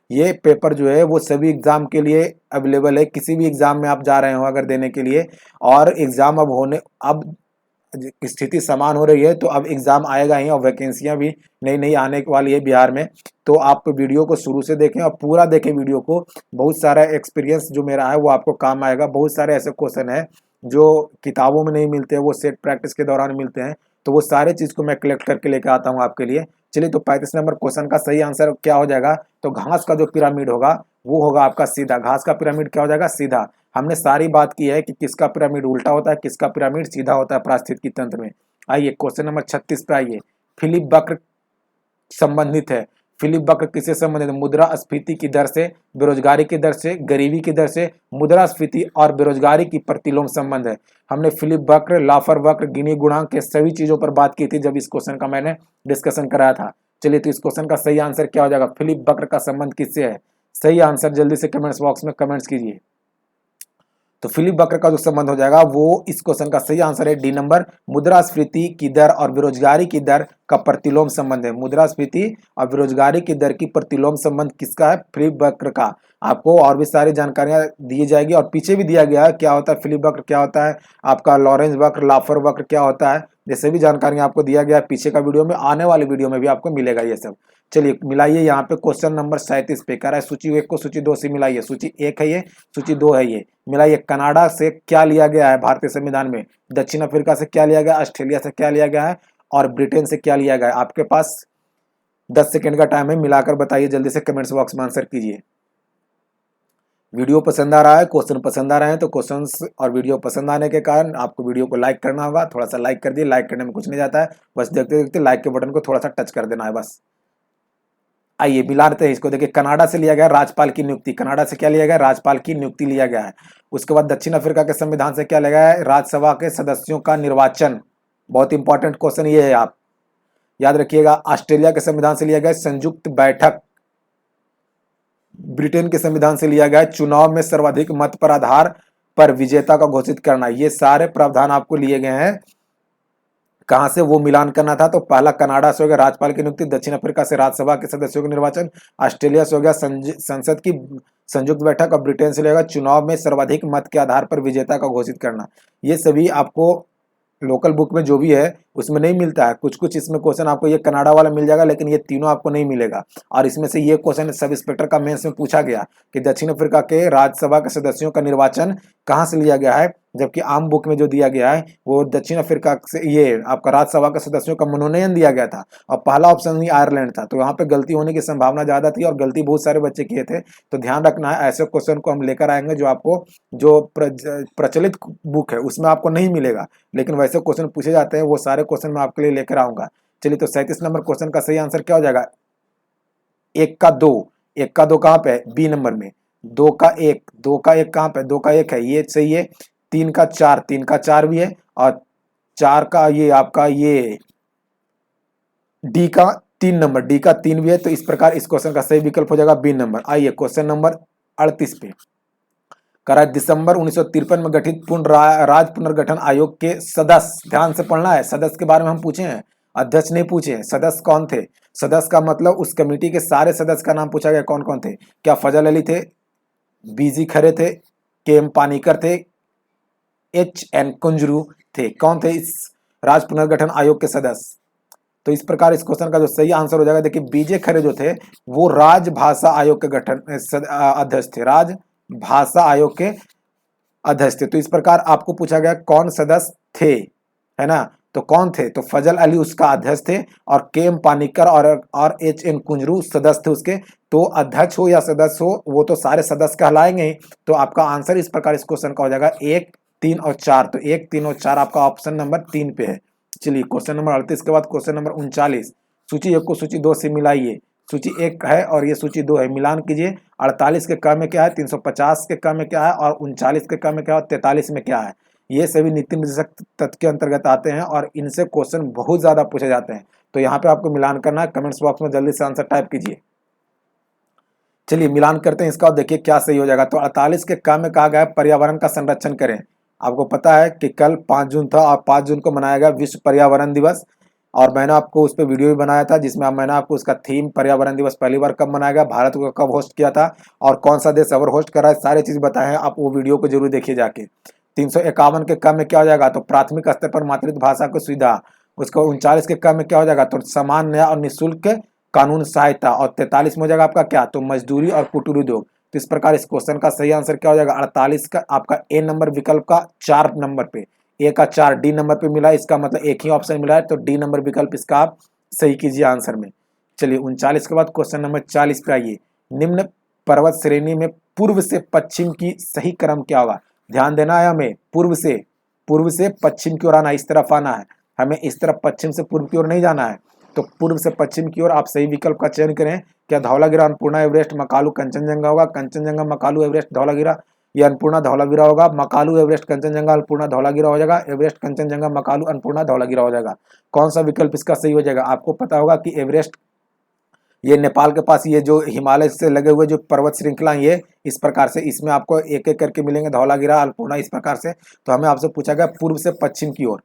ये पेपर जो है वो सभी एग्जाम के लिए अवेलेबल है, किसी भी एग्जाम में आप जा रहे हो अगर देने के लिए, और एग्जाम अब स्थिति समान हो रही है तो अब एग्जाम आएगा ही और वैकेंसियां भी नई नई आने वाली है बिहार में। तो आप वीडियो को शुरू से देखें और पूरा देखें वीडियो को, बहुत सारा एक्सपीरियंस जो मेरा है वो आपको काम आएगा। बहुत सारे ऐसे क्वेश्चन है जो किताबों में नहीं मिलते, वो सेट प्रैक्टिस के दौरान मिलते हैं, तो वो सारे चीज को मैं कलेक्ट करके लेकर आता हूँ आपके लिए। चलिए तो 35 नंबर क्वेश्चन का सही आंसर क्या हो जाएगा? तो घास का जो पिरामिड होगा वो होगा आपका सीधा। घास का पिरामिड क्या हो जाएगा? सीधा। हमने सारी बात की है कि किसका पिरामिड उल्टा होता है, किसका पिरामिड सीधा होता है पारिस्थितिकी तंत्र में। आइए क्वेश्चन नंबर 36 पे आइए। फिलिप वक्र संबंधित है। फिलिप वक्र किससे संबंधित है? मुद्रास्फीति की दर से, बेरोजगारी की दर से, गरीबी की दर से, मुद्रास्फीति और बेरोजगारी की प्रतिलोम संबंध है। हमने फिलिप वक्र, लाफर वक्र, गिनी गुणांक के सभी चीजों पर बात की थी जब इस क्वेश्चन का मैंने डिस्कशन कराया था। चलिए तो इस क्वेश्चन का सही आंसर क्या हो जाएगा? फिलिप वक्र का संबंध किससे है? सही आंसर जल्दी से कमेंट्स बॉक्स में कमेंट्स कीजिए। तो फिलिप वक्र का जो संबंध हो जाएगा वो इस क्वेश्चन का सही आंसर है डी नंबर, मुद्रास्फीति की दर और बेरोजगारी की दर का प्रतिलोम संबंध है। मुद्रास्फीति और बेरोजगारी की दर की प्रतिलोम संबंध किसका है? फिलिप वक्र का। आपको और भी सारी जानकारियां दी जाएगी और पीछे भी दिया गया है क्या होता है फिलिप वक्र, क्या होता है आपका लॉरेंस वक्र, लाफर वक्र क्या होता है, ये सभी जानकारियां आपको दिया गया है पीछे का वीडियो में, आने वाले वीडियो में भी आपको मिलेगा ये सब। चलिए मिलाइए यहाँ पे क्वेश्चन नंबर 37 पे कह रहा है सूची 1 को सूची 2 से मिलाइए। सूची 1 है ये, सूची 2 है ये, मिलाइए। कनाडा से क्या लिया गया है भारतीय संविधान में? दक्षिण अफ्रीका से क्या लिया गया, ऑस्ट्रेलिया से क्या लिया गया है और ब्रिटेन से क्या लिया गया है? आपके पास 10 सेकंड का टाइम है, मिलाकर बताइए, जल्दी से कमेंट्स बॉक्स में आंसर कीजिए। वीडियो पसंद आ रहा है, क्वेश्चन पसंद आ रहे हैं तो क्वेश्चंस और वीडियो पसंद आने के कारण आपको वीडियो को लाइक करना होगा। थोड़ा सा लाइक कर दिए, लाइक करने में कुछ नहीं जाता है, बस देखते देखते लाइक के बटन को थोड़ा सा टच कर देना है बस। आइए मिलाते हैं इसको। देखिए कनाडा से लिया गया राज्यपाल की नियुक्ति, कनाडा से क्या लिया गया? राज्यपाल की नियुक्ति लिया गया है। उसके बाद दक्षिण अफ्रीका के संविधान से क्या लिया गया है? राज्यसभा के सदस्यों का निर्वाचन। बहुत इंपॉर्टेंट क्वेश्चन ये है, आप याद रखिएगा। ऑस्ट्रेलिया के संविधान से लिया गया संयुक्त बैठक। ब्रिटेन के संविधान से लिया गया चुनाव में सर्वाधिक मत पर आधार पर विजेता का घोषित करना। ये सारे प्रावधान आपको लिए गए हैं, कहां से वो मिलान करना था? तो पहला कनाडा से हो गया राज्यपाल की नियुक्ति, दक्षिण अफ्रीका से राज्यसभा के सदस्यों के निर्वाचन, ऑस्ट्रेलिया से हो गया संसद की संयुक्त बैठक और ब्रिटेन से लेगा चुनाव में सर्वाधिक मत के आधार पर विजेता का घोषित करना। ये सभी आपको लोकल बुक में जो भी है उसमें नहीं मिलता है, कुछ कुछ इसमें क्वेश्चन आपको ये कनाडा वाला मिल जाएगा लेकिन ये तीनों आपको नहीं मिलेगा। और इसमें से ये क्वेश्चन सब इंस्पेक्टर का मेंस में पूछा गया कि दक्षिण अफ्रीका के राज्यसभा के सदस्यों का निर्वाचन कहां से लिया गया है? जबकि आम बुक में जो दिया गया है वो दक्षिण अफ्रीका से ये आपका राज्यसभा के सदस्यों का मनोनयन दिया गया था और पहला ऑप्शन ही आयरलैंड था। तो यहाँ पे गलती होने की संभावना ज्यादा थी और गलती बहुत सारे बच्चे किए थे। तो ध्यान रखना है, ऐसे क्वेश्चन को हम लेकर आएंगे जो आपको जो प्रचलित बुक है उसमें आपको नहीं मिलेगा, लेकिन वैसे क्वेश्चन पूछे जाते हैं वो सारे क्वेश्चन मैं आपके लिए लेकर आऊंगा। चलिए, तो 37 नंबर क्वेश्चन का सही आंसर क्या हो जाएगा? 1 का 2, 1 का 2 कहाँ पे है? बी नंबर में। 2 का 1, 2 का 1 कहाँ पे? 2 का 1 है, ये सही है। 3 का 4, 3 का 4 भी है और 4 का ये आपका ये डी का 3 नंबर, डी का 3 भी है। तो इस प्रकार इस क्वेश्चन का सही विकल्प हो जाएगा बी नंबर। आइए क्वेश्चन नंबर 38 पे। करा दिसंबर 1953 में गठित राज्य पुनर्गठन आयोग के सदस्य, ध्यान से पढ़ना है, सदस्य के बारे में हम पूछे हैं, अध्यक्ष नहीं पूछे हैं। सदस्य कौन थे? सदस्य का मतलब उस कमेटी के सारे सदस्य का नाम पूछा गया, कौन कौन थे। क्या फजल अली थे, बीजी खरे थे, के एम पानीकर थे, एच एन कुंजरू थे? कौन थे इस राज्य पुनर्गठन आयोग के सदस्य? तो इस प्रकार इस क्वेश्चन का जो सही आंसर हो जाएगा, देखिए बीजे खरे जो थे वो राजभाषा आयोग के गठन अध्यक्ष थे, राजभाषा आयोग के अध्यक्ष थे। तो इस प्रकार आपको पूछा गया कौन सदस्य थे, है ना? तो कौन थे? तो फजल अली उसका अध्यक्ष थे और के एम पानीकर और एच एन कुंजरू सदस्य थे उसके। तो अध्यक्ष हो या सदस्य हो वो तो सारे सदस्य कहलाएंगे ही। तो आपका आंसर इस प्रकार इस क्वेश्चन का हो जाएगा 1, 3 और 4। तो 1, 3 और 4 आपका ऑप्शन नंबर 3 पे है। चलिए क्वेश्चन नंबर 38 के बाद क्वेश्चन नंबर 39। सूची 1 को सूची 2 से मिलाइए। सूची 1 है और ये सूची 2 है, मिलान कीजिए। 48 के क में क्या है, 350 के क में क्या है और 39 के क में क्या है, 43 में क्या है। ये सभी नीति निर्देशक तत्व के अंतर्गत आते हैं और इनसे क्वेश्चन बहुत ज्यादा पूछे जाते हैं। तो यहाँ पे आपको मिलान करना है, कमेंट्स बॉक्स में जल्दी से आंसर टाइप कीजिए। चलिए मिलान करते हैं इसका और देखिए क्या सही हो जाएगा। तो 48 के क में कहा गया है पर्यावरण का संरक्षण करें। आपको पता है कि कल 5 जून था और 5 जून को मनाया गया विश्व पर्यावरण दिवस, और मैंने आपको उस पर वीडियो भी बनाया था जिसमें मैंने आपको उसका थीम पर्यावरण दिवस पहली बार कब मनाया गया, भारत को कब होस्ट किया था और कौन सा देश और होस्ट करा है, सारी चीज बताए हैं। आप वो वीडियो को जरूर देखिए जाके। 351 के क में क्या हो जाएगा, तो प्राथमिक स्तर पर मातृत्व भाषा की सुविधा। उसको 39 के क में क्या हो जाएगा, तो समान न्याय और निःशुल्क कानून सहायता। और 43 में हो जाएगा आपका क्या, तो मजदूरी और कुटीर उद्योग। तो इस प्रकार इस क्वेश्चन का सही आंसर क्या हो जाएगा, 48 का आपका ए नंबर विकल्प का 4 नंबर पे, ए का 4 डी नंबर पे मिला, इसका मतलब एक ही ऑप्शन मिला है। तो डी नंबर विकल्प इसका आप सही कीजिए आंसर में। चलिए 39 के बाद क्वेश्चन नंबर 40 पे आइए। निम्न पर्वत श्रेणी में पूर्व से पश्चिम की सही क्रम क्या होगा? ध्यान देना है हमें, पूर्व से पश्चिम की ओर आना, इस तरफ आना है हमें, इस तरफ पश्चिम से पूर्व की ओर नहीं जाना है। तो पूर्व से पश्चिम की ओर आप सही विकल्प का चयन करें। क्या धौलागिरा, अन्नपूर्णा, एवरेस्ट, मकालू, कंचनजंगा होगा? कंचनजंगा, मकालू, एवरेस्ट, धौलागिरा, या अन्नपूर्णा, धौलागिरा होगा? मकालू, एवरेस्ट, कंचनजंगा, अन्नपूर्णा, धौलागिरा हो जाएगा। एवरेस्ट, कंचनजंगा, मकालू, अन्नपूर्णा, धौलागिरा हो जाएगा। कौन सा विकल्प इसका सही हो जाएगा? आपको पता होगा कि एवरेस्ट ये नेपाल के पास ये जो हिमालय से लगे हुए जो पर्वत श्रृंखला ये इस प्रकार से, इसमें आपको एक एक करके मिलेंगे, धौलागिरा, अन्नपूर्णा, इस प्रकार से। तो हमें आपसे पूछा गया पूर्व से पश्चिम की ओर।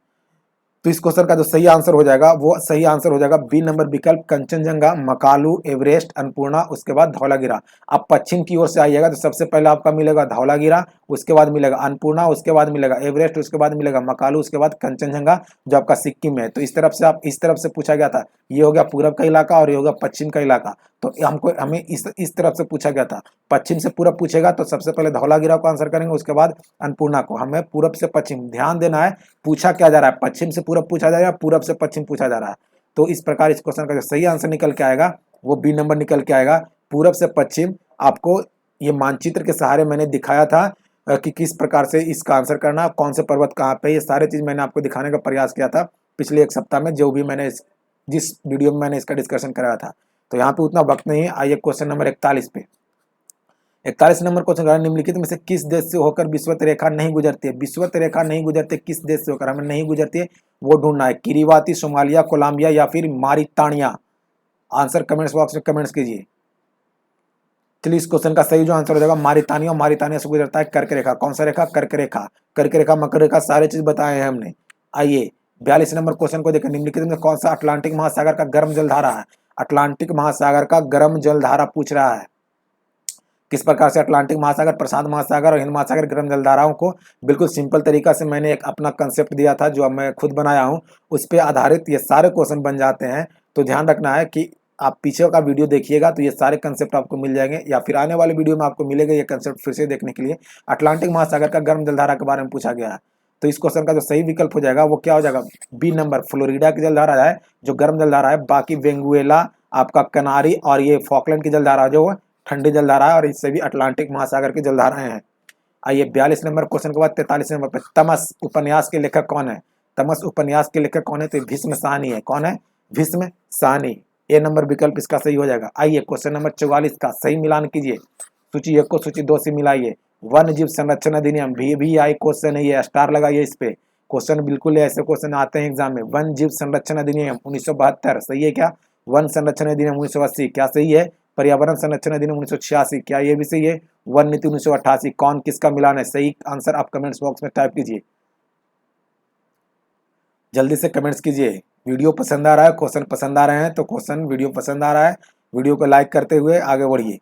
तो इस क्वेश्चन का जो सही आंसर हो जाएगा वो सही आंसर हो जाएगा बी नंबर विकल्प, कंचनजंगा, मकालू, एवरेस्ट, अन्नपूर्णा, उसके बाद धौलागिरा। आप पश्चिम की ओर से आइएगा तो सबसे पहले आपका मिलेगा धौलागिरा, उसके बाद मिलेगा अन्नपूर्णा, उसके बाद मिलेगा एवरेस्ट, उसके बाद मिलेगा मकालू, उसके बाद कंचनजंगा जो आपका सिक्किम में है। तो इस तरफ से आप इस तरफ से पूछा गया था, ये हो गया पूरब का इलाका और ये हो गया पश्चिम का इलाका। तो हमें इस तरफ से पूछा गया था। पश्चिम से पूरब पूछेगा तो सबसे पहले धौलागिरा को आंसर करेंगे, उसके बाद अन्नपूर्णा को। हमें पूरब से पश्चिम ध्यान देना है, पूछा क्या जा रहा है, पश्चिम से पूरब पूछा जा रहा है, पूरब से पश्चिम पूछा जा रहा है। तो इस प्रकार इस क्वेश्चन का जो सही आंसर निकल के आएगा वो बी नंबर निकल के आएगा, पूरब से पश्चिम। आपको ये मानचित्र के सहारे मैंने दिखाया था कि किस प्रकार से इसका आंसर करना, कौन से पर्वत कहाँ पे, ये सारे चीज मैंने आपको दिखाने का प्रयास किया था पिछले एक सप्ताह में, जो भी मैंने जिस वीडियो में मैंने इसका डिस्कशन कराया था। तो यहाँ पे उतना वक्त नहीं है। आइए क्वेश्चन नंबर 41 पे। 41 नंबर क्वेश्चन, निम्नलिखित में से किस देश से होकर विषुवत रेखा नहीं गुजरती है? विषुवत रेखा नहीं गुजरती, किस देश से होकर हमें नहीं गुजरती है वो ढूंढना है। किरीबाती, सोमालिया, कोलंबिया या फिर मारितानिया? आंसर कमेंट्स बॉक्स में कमेंट्स कीजिए। चलिए इस क्वेश्चन का सही जो आंसर हो जाएगा मारितानिया, मारितानिया से गुजरता है कर्क रेखा। कौन सा रेखा? कर्क रेखा, कर्क रेखा, मकर रेखा, सारे चीज बताए हैं हमने। आइए 42 नंबर क्वेश्चन को देखें। निम्नलिखित में कौन सा अटलांटिक महासागर का गर्म जलधारा है? अटलांटिक महासागर का गर्म जलधारा पूछ रहा है। किस प्रकार से अटलांटिक महासागर, प्रशांत महासागर और हिंद महासागर गर्म जलधाराओं को बिल्कुल सिंपल तरीका से मैंने एक अपना कंसेप्ट दिया था जो अब मैं खुद बनाया हूं, उस पर आधारित ये सारे क्वेश्चन बन जाते हैं। तो ध्यान रखना है कि आप पीछे का वीडियो देखिएगा तो ये सारे कंसेप्ट आपको मिल जाएंगे, या फिर आने वाले वीडियो में आपको मिलेगा ये कंसेप्ट फिर से देखने के लिए। अटलांटिक महासागर का गर्म जलधारा के बारे में पूछा गया है, तो इस क्वेश्चन का जो सही विकल्प हो जाएगा वो क्या हो जाएगा, बी नंबर, फ्लोरिडा की जलधारा है जो गर्म जलधारा है। बाकी वेंगुएला, आपका कनारी और ये फॉकलैंड की जलधारा जो ठंडी जलधारा है, और इससे भी अटलांटिक महासागर की जलधाराएं हैं। आइए 42 नंबर क्वेश्चन के बाद 43 नंबर पर, तमस उपन्यास के लेखक कौन है? तमस उपन्यास के लेखक कौन है? तो भीष्म साहनी है। कौन है? भीष्म साहनी। ए नंबर विकल्प इसका सही हो जाएगा। आइए क्वेश्चन नंबर 44 का सही मिलान कीजिए, सूची 1 को सूची 2 से मिलाइए। वन जीव संरक्षण अधिनियम भी आई क्वेश्चन है, ये स्टार लगाइए इस पे। क्वेश्चन बिल्कुल ऐसे क्वेश्चन आते हैं एग्जाम में। वन जीव संरक्षण अधिनियम 1972 सही है क्या? वन संरक्षण अधिनियम 1980 क्या सही है? पर्यावरण संरक्षण अधिनियम 1986 क्या ये भी सही है? वन नीति 1988 कौन किसका मिलान है? सही आंसर आप कमेंट्स बॉक्स में टाइप कीजिए, जल्दी से कमेंट्स कीजिए। वीडियो पसंद आ रहा है, क्वेश्चन पसंद आ रहे हैं तो क्वेश्चन वीडियो पसंद आ रहा है, वीडियो को लाइक करते हुए आगे बढ़िए।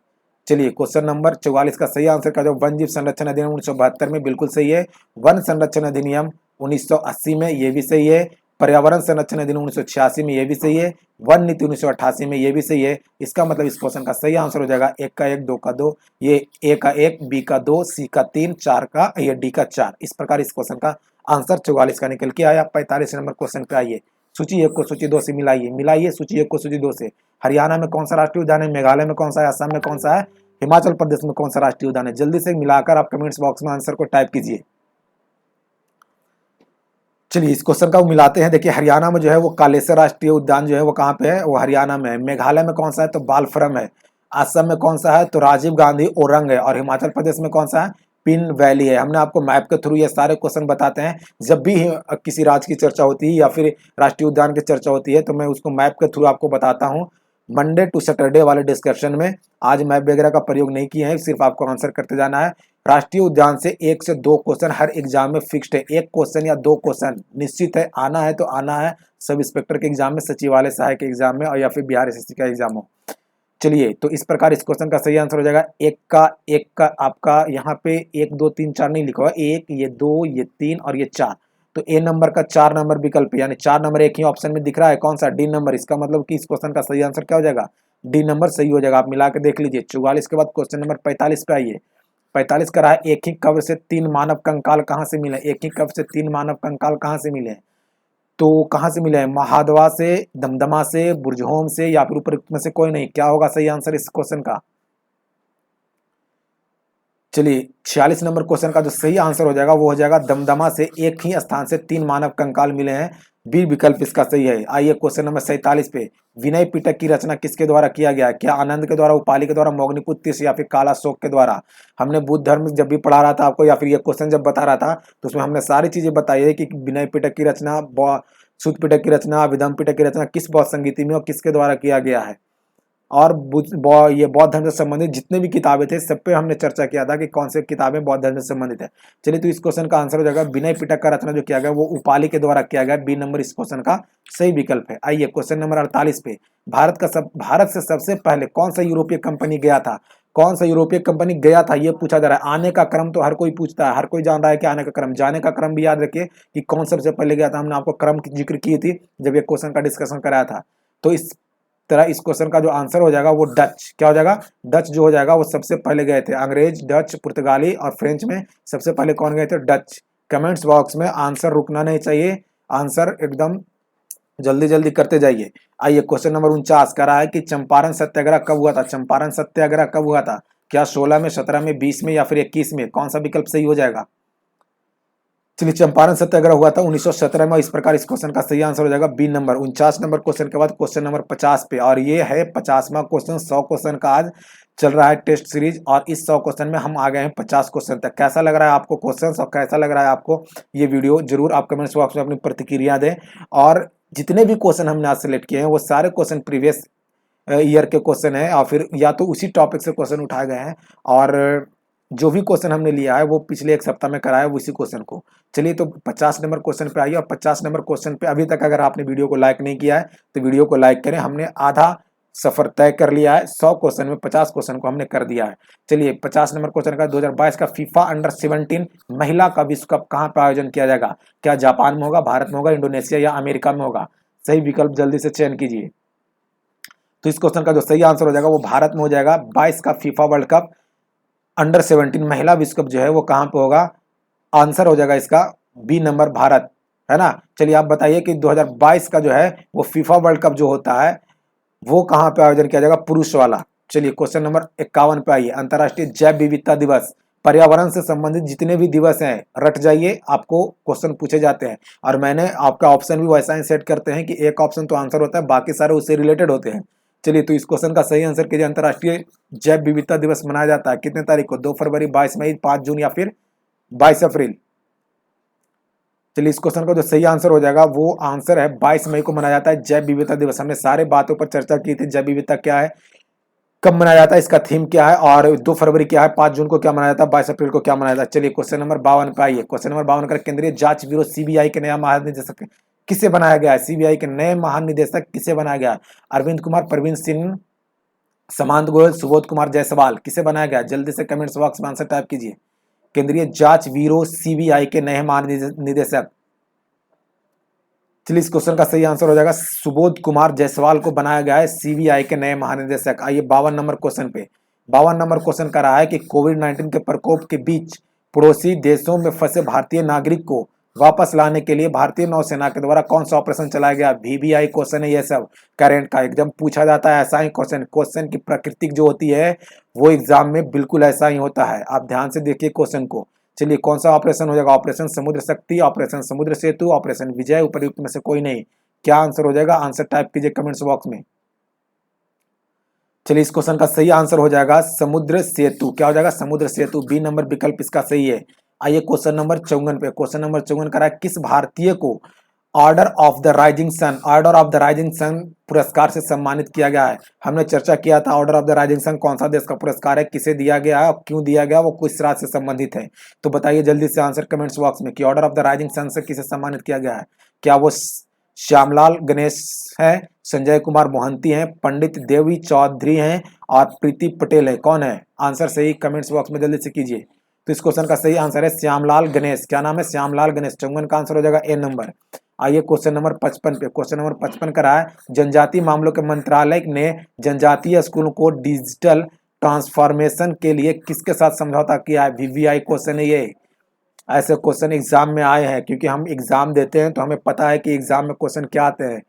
चलिए क्वेश्चन नंबर 44 का सही आंसर का जो वन जीव संरक्षण अधिनियम 1972 में बिल्कुल सही है। वन संरक्षण अधिनियम 1980 में ये भी सही है। पर्यावरण संरक्षण अधिनियम 1986 में ये भी सही है। वन नीति 1988 में ये भी सही है। इसका मतलब इस क्वेश्चन का सही आंसर हो जाएगा 1 का 1, 2 का 2, ये ए का 1, बी का 2, सी का 3, 4 का, ये डी का 4। इस प्रकार इस क्वेश्चन का आंसर 44 का निकल के आया। 45 नंबर क्वेश्चन पे आइए, सूची 1 को सूची 2 से मिलाइए सूची 1 को सूची 2 से। हरियाणा में कौन सा राष्ट्रीय उद्यान है? मेघालय में कौन सा है? असम में कौन सा है? हिमाचल प्रदेश में कौन सा राष्ट्रीय उद्यान है? जल्दी से मिलाकर आप कमेंट्स बॉक्स में आंसर को टाइप कीजिए। चलिए इस क्वेश्चन का वो मिलाते हैं। देखिए हरियाणा में जो है वो कालेसर राष्ट्रीय उद्यान जो है वो कहाँ पे है? वो हरियाणा में है। मेघालय में कौन सा है? तो बालफरम है। असम में कौन सा है? तो राजीव गांधी ओरंग है। और हिमाचल प्रदेश में कौन सा है? पिन वैली है। हमने आपको मैप के थ्रू ये सारे क्वेश्चन बताते हैं। जब भी किसी राज्य की चर्चा होती है या फिर राष्ट्रीय उद्यान की चर्चा होती है तो मैं उसको मैप के थ्रू आपको बताता हूँ। मंडे टू सैटरडे वाले डिस्कशन में आज मैप वगैरह का प्रयोग नहीं किया है, सिर्फ आपको आंसर करते जाना है। राष्ट्रीय उद्यान से 1 से 2 क्वेश्चन हर एग्जाम में फिक्स्ड है। 1 क्वेश्चन या 2 क्वेश्चन निश्चित है, आना है तो आना है। सब इंस्पेक्टर के एग्जाम में, सचिवालय सहायक के एग्जाम में, और या फिर बिहार एसएससी का एग्जाम हो। चलिए तो इस प्रकार इस क्वेश्चन का सही आंसर हो जाएगा 1 का आपका यहाँ पे 1 2 3 4 नहीं लिखा हुआ, 1 ये 2 ये 3 और ये 4। तो ए नंबर का 4 नंबर विकल्प यानी 4 नंबर एक ही ऑप्शन में दिख रहा है, कौन सा? D number. इसका मतलब कि इस क्वेश्चन का सही आंसर क्या हो जाएगा? डी नंबर सही हो जाएगा। आप मिला के देख लीजिए। 44 के बाद क्वेश्चन नंबर 45 पे आइए। 45 का रहा है, एक ही कब्र से 3 मानव कंकाल कहाँ से मिले? एक ही कब्र से 3 मानव कंकाल कहाँ से मिले? तो कहाँ से मिले हैं? महादवा से, दमदमा से, बुरजहोम से, या फिर उपरोक्त में से कोई नहीं। क्या होगा सही आंसर इस क्वेश्चन का? चलिए 46 नंबर क्वेश्चन का जो सही आंसर हो जाएगा वो हो जाएगा दमदमा से एक ही स्थान से 3 मानव कंकाल मिले हैं। बी विकल्प इसका सही है। आइए क्वेश्चन नंबर 47 पे, विनय पिटक की रचना किसके द्वारा किया गया? क्या आनंद के द्वारा, उपाली के द्वारा, मोगनीपुत्र या फिर काला शोक के द्वारा? हमने बुद्ध धर्म जब भी पढ़ा रहा था आपको, या फिर ये क्वेश्चन जब बता रहा था तो उसमें हमने सारी चीजें बताई है कि विनय पिटक की रचना, सुत पिटक की रचना, विधम पिटक की रचना किस बौद्ध संगीति में और किसके द्वारा किया गया है। और ये बौद्ध धर्म से संबंधित जितने भी किताबें थे सब पे हमने चर्चा किया था कि कौन से किताबें बौद्ध धर्म से संबंधित है। चलिए तो इस क्वेश्चन का आंसर हो जाएगा विनय पिटक का रचना जो किया गया वो उपाली के द्वारा किया गया। बी नंबर इस क्वेश्चन का सही विकल्प है। आइए क्वेश्चन नंबर 48 पे, भारत से सबसे पहले कौन सा यूरोपीय कंपनी गया था? कौन सा यूरोपीय कंपनी गया था ये पूछा जा रहा है। आने का क्रम तो हर कोई पूछता है, हर कोई जान रहा है कि आने का क्रम। जाने का क्रम भी याद रखिए कि कौन सबसे पहले गया था। हमने आपको क्रम की जिक्र की थी जब ये क्वेश्चन का डिस्कशन कराया था। तो इस तरह इस क्वेश्चन का जो आंसर हो जाएगा वो डच। क्या हो जाएगा? डच जो हो जाएगा वो सबसे पहले गए थे। अंग्रेज, डच, पुर्तगाली और फ्रेंच में सबसे पहले कौन गए थे? डच। कमेंट्स बॉक्स में आंसर रुकना नहीं चाहिए, आंसर एकदम जल्दी जल्दी करते जाइए। आइए क्वेश्चन नंबर 49 का रहा है कि चंपारण सत्याग्रह कब हुआ था? चंपारण सत्याग्रह कब हुआ था? क्या 16 में, 17 में, 20 में या फिर 21 में? कौन सा विकल्प सही हो जाएगा? चलिए चंपारण सत्याग्रह हुआ था 1917 में। इस प्रकार इस क्वेश्चन का सही आंसर हो जाएगा बी नंबर। 49 नंबर क्वेश्चन के बाद क्वेश्चन नंबर 50 पे, और ये है 50वां क्वेश्चन। 100 क्वेश्चन का आज चल रहा है टेस्ट सीरीज, और इस 100 क्वेश्चन में हम आ गए हैं 50 क्वेश्चन तक। कैसा लग रहा है आपको क्वेश्चन और कैसा लग रहा है आपको ये वीडियो? जरूर आप कमेंट्स बॉक्स में अपनी प्रतिक्रिया दें। और जितने भी क्वेश्चन हमने आज सेलेक्ट किए हैं वो सारे क्वेश्चन प्रीवियस ईयर के क्वेश्चन है, और फिर या तो उसी टॉपिक से क्वेश्चन उठाए गए हैं, और जो भी क्वेश्चन हमने लिया है वो पिछले एक सप्ताह में कराया है उसी क्वेश्चन को। चलिए तो 50 नंबर क्वेश्चन पे आइए, और 50 नंबर क्वेश्चन पे अभी तक अगर आपने वीडियो को लाइक नहीं किया है तो वीडियो को लाइक करें। हमने आधा सफर तय कर लिया है। 100 क्वेश्चन में 50 क्वेश्चन को हमने कर दिया है। चलिए 50 नंबर क्वेश्चन का 2022 का फीफा अंडर 17 महिला का विश्व कप कहाँ पर आयोजन किया जाएगा? क्या जापान में होगा, भारत में होगा, इंडोनेशिया या अमेरिका में होगा? सही विकल्प जल्दी से चयन कीजिए। तो इस क्वेश्चन का जो सही आंसर हो जाएगा वो भारत में हो जाएगा। 22 का फीफा वर्ल्ड कप अंडर 17 महिला विश्व कप जो है वो कहाँ पे होगा, आंसर हो जाएगा इसका बी नंबर भारत, है ना। चलिए आप बताइए कि 2022 का जो है वो फीफा वर्ल्ड कप जो होता है वो कहाँ पे आयोजन किया जाएगा, पुरुष वाला। चलिए क्वेश्चन नंबर 51 पे आइए। अंतर्राष्ट्रीय जैव विविधता दिवस, पर्यावरण से संबंधित जितने भी दिवस हैं रट जाइए, आपको क्वेश्चन पूछे जाते हैं। और मैंने आपका ऑप्शन भी वैसा ही सेट करते हैं कि एक ऑप्शन तो आंसर होता है, बाकी सारे उससे रिलेटेड होते हैं। चलिए तो इस क्वेश्चन का सही आंसर कीजिए। अंतर्राष्ट्रीय जैव विविधता दिवस मनाया जाता है कितने तारीख को, 2 फरवरी, 22 मई, 5 जून या फिर 22 अप्रैल। चलिए इस क्वेश्चन का जो सही आंसर हो जाएगा वो आंसर है 22 मई को मनाया जाता है जैव विविधता दिवस। हमने सारे बातों पर चर्चा की थी, जैव विविधता क्या है, कब मनाया जाता है, इसका थीम क्या है, और 2 फरवरी क्या है, 5 जून को क्या मनाया जाता है, 22 अप्रैल को क्या मनाया जाता है। चलिए क्वेश्चन नंबर 52 पे आइए। क्वेश्चन नंबर 52 का केंद्रीय जांच ब्यूरो सीबीआई के नया महानिदेशक किसे बनाया गया है, सीबीआई के नए महानिदेशक किसे बनाया गया है, अरविंद कुमार, प्रवीण सिंह, समांत गोयल, सुबोध कुमार जायसवाल, किसे बनाया गया, जल्दी से कमेंट्स बॉक्स में आंसर टाइप कीजिए। केंद्रीय जांच ब्यूरो सीबीआई के नए महानिदेशक, चलिए इस क्वेश्चन का सही आंसर हो जाएगा सुबोध कुमार जायसवाल को बनाया गया है सीबीआई के नए महानिदेशक। आइए 52 नंबर क्वेश्चन पे। 52 नंबर क्वेश्चन कर रहा है कि कोविड-19 के प्रकोप के बीच पड़ोसी देशों में फंसे भारतीय नागरिक को वापस लाने के लिए भारतीय नौसेना के द्वारा कौन सा ऑपरेशन चलाया गया। वीवीआई क्वेश्चन है ये सब, करेंट का एग्जाम पूछा जाता है ऐसा ही क्वेश्चन। क्वेश्चन की प्रकृति जो होती है वो एग्जाम में बिल्कुल ऐसा ही होता है, आप ध्यान से देखिए क्वेश्चन को। चलिए कौन सा ऑपरेशन हो जाएगा, ऑपरेशन समुद्र शक्ति, ऑपरेशन समुद्र सेतु, ऑपरेशन विजय, उपयुक्त में से कोई नहीं। क्या आंसर हो जाएगा, आंसर टाइप कीजिए कमेंट्स बॉक्स में। चलिए इस क्वेश्चन का सही आंसर हो जाएगा समुद्र सेतु। क्या हो जाएगा, समुद्र सेतु, बी नंबर विकल्प इसका सही है। आइए क्वेश्चन नंबर 54 पे। क्वेश्चन नंबर 54 करा है किस भारतीय को Order of the Rising Sun, Order of the Rising Sun पुरस्कार से सम्मानित किया गया है। हमने चर्चा किया था Order of the Rising Sun कौन सा देश का पुरस्कार है, किसे दिया गया है और क्यों दिया गया, वो किस राज्य से संबंधित है। तो बताइए जल्दी से आंसर कमेंट्स बॉक्स में कि Order of the Rising Sun से किसे सम्मानित किया गया है। क्या वो श्यामलाल गणेश है, संजय कुमार मोहंती हैं, पंडित देवी चौधरी हैं और प्रीति पटेल है, कौन है। आंसर सही कमेंट्स बॉक्स में जल्दी से कीजिए। तो इस क्वेश्चन का सही आंसर है श्यामलाल गणेश। क्या नाम है, श्यामलाल गणेश। 54 का आंसर हो जाएगा ए नंबर। आइए क्वेश्चन नंबर 55 पे। क्वेश्चन नंबर 55 का रहा है जनजातीय मामलों के मंत्रालय ने जनजातीय स्कूलों को डिजिटल ट्रांसफॉर्मेशन के लिए किसके साथ समझौता किया है। वीवीआई क्वेश्चन है ये, ऐसे क्वेश्चन एग्जाम में आए हैं क्योंकि हम एग्जाम देते हैं तो हमें पता है कि एग्जाम में क्वेश्चन क्या आते हैं।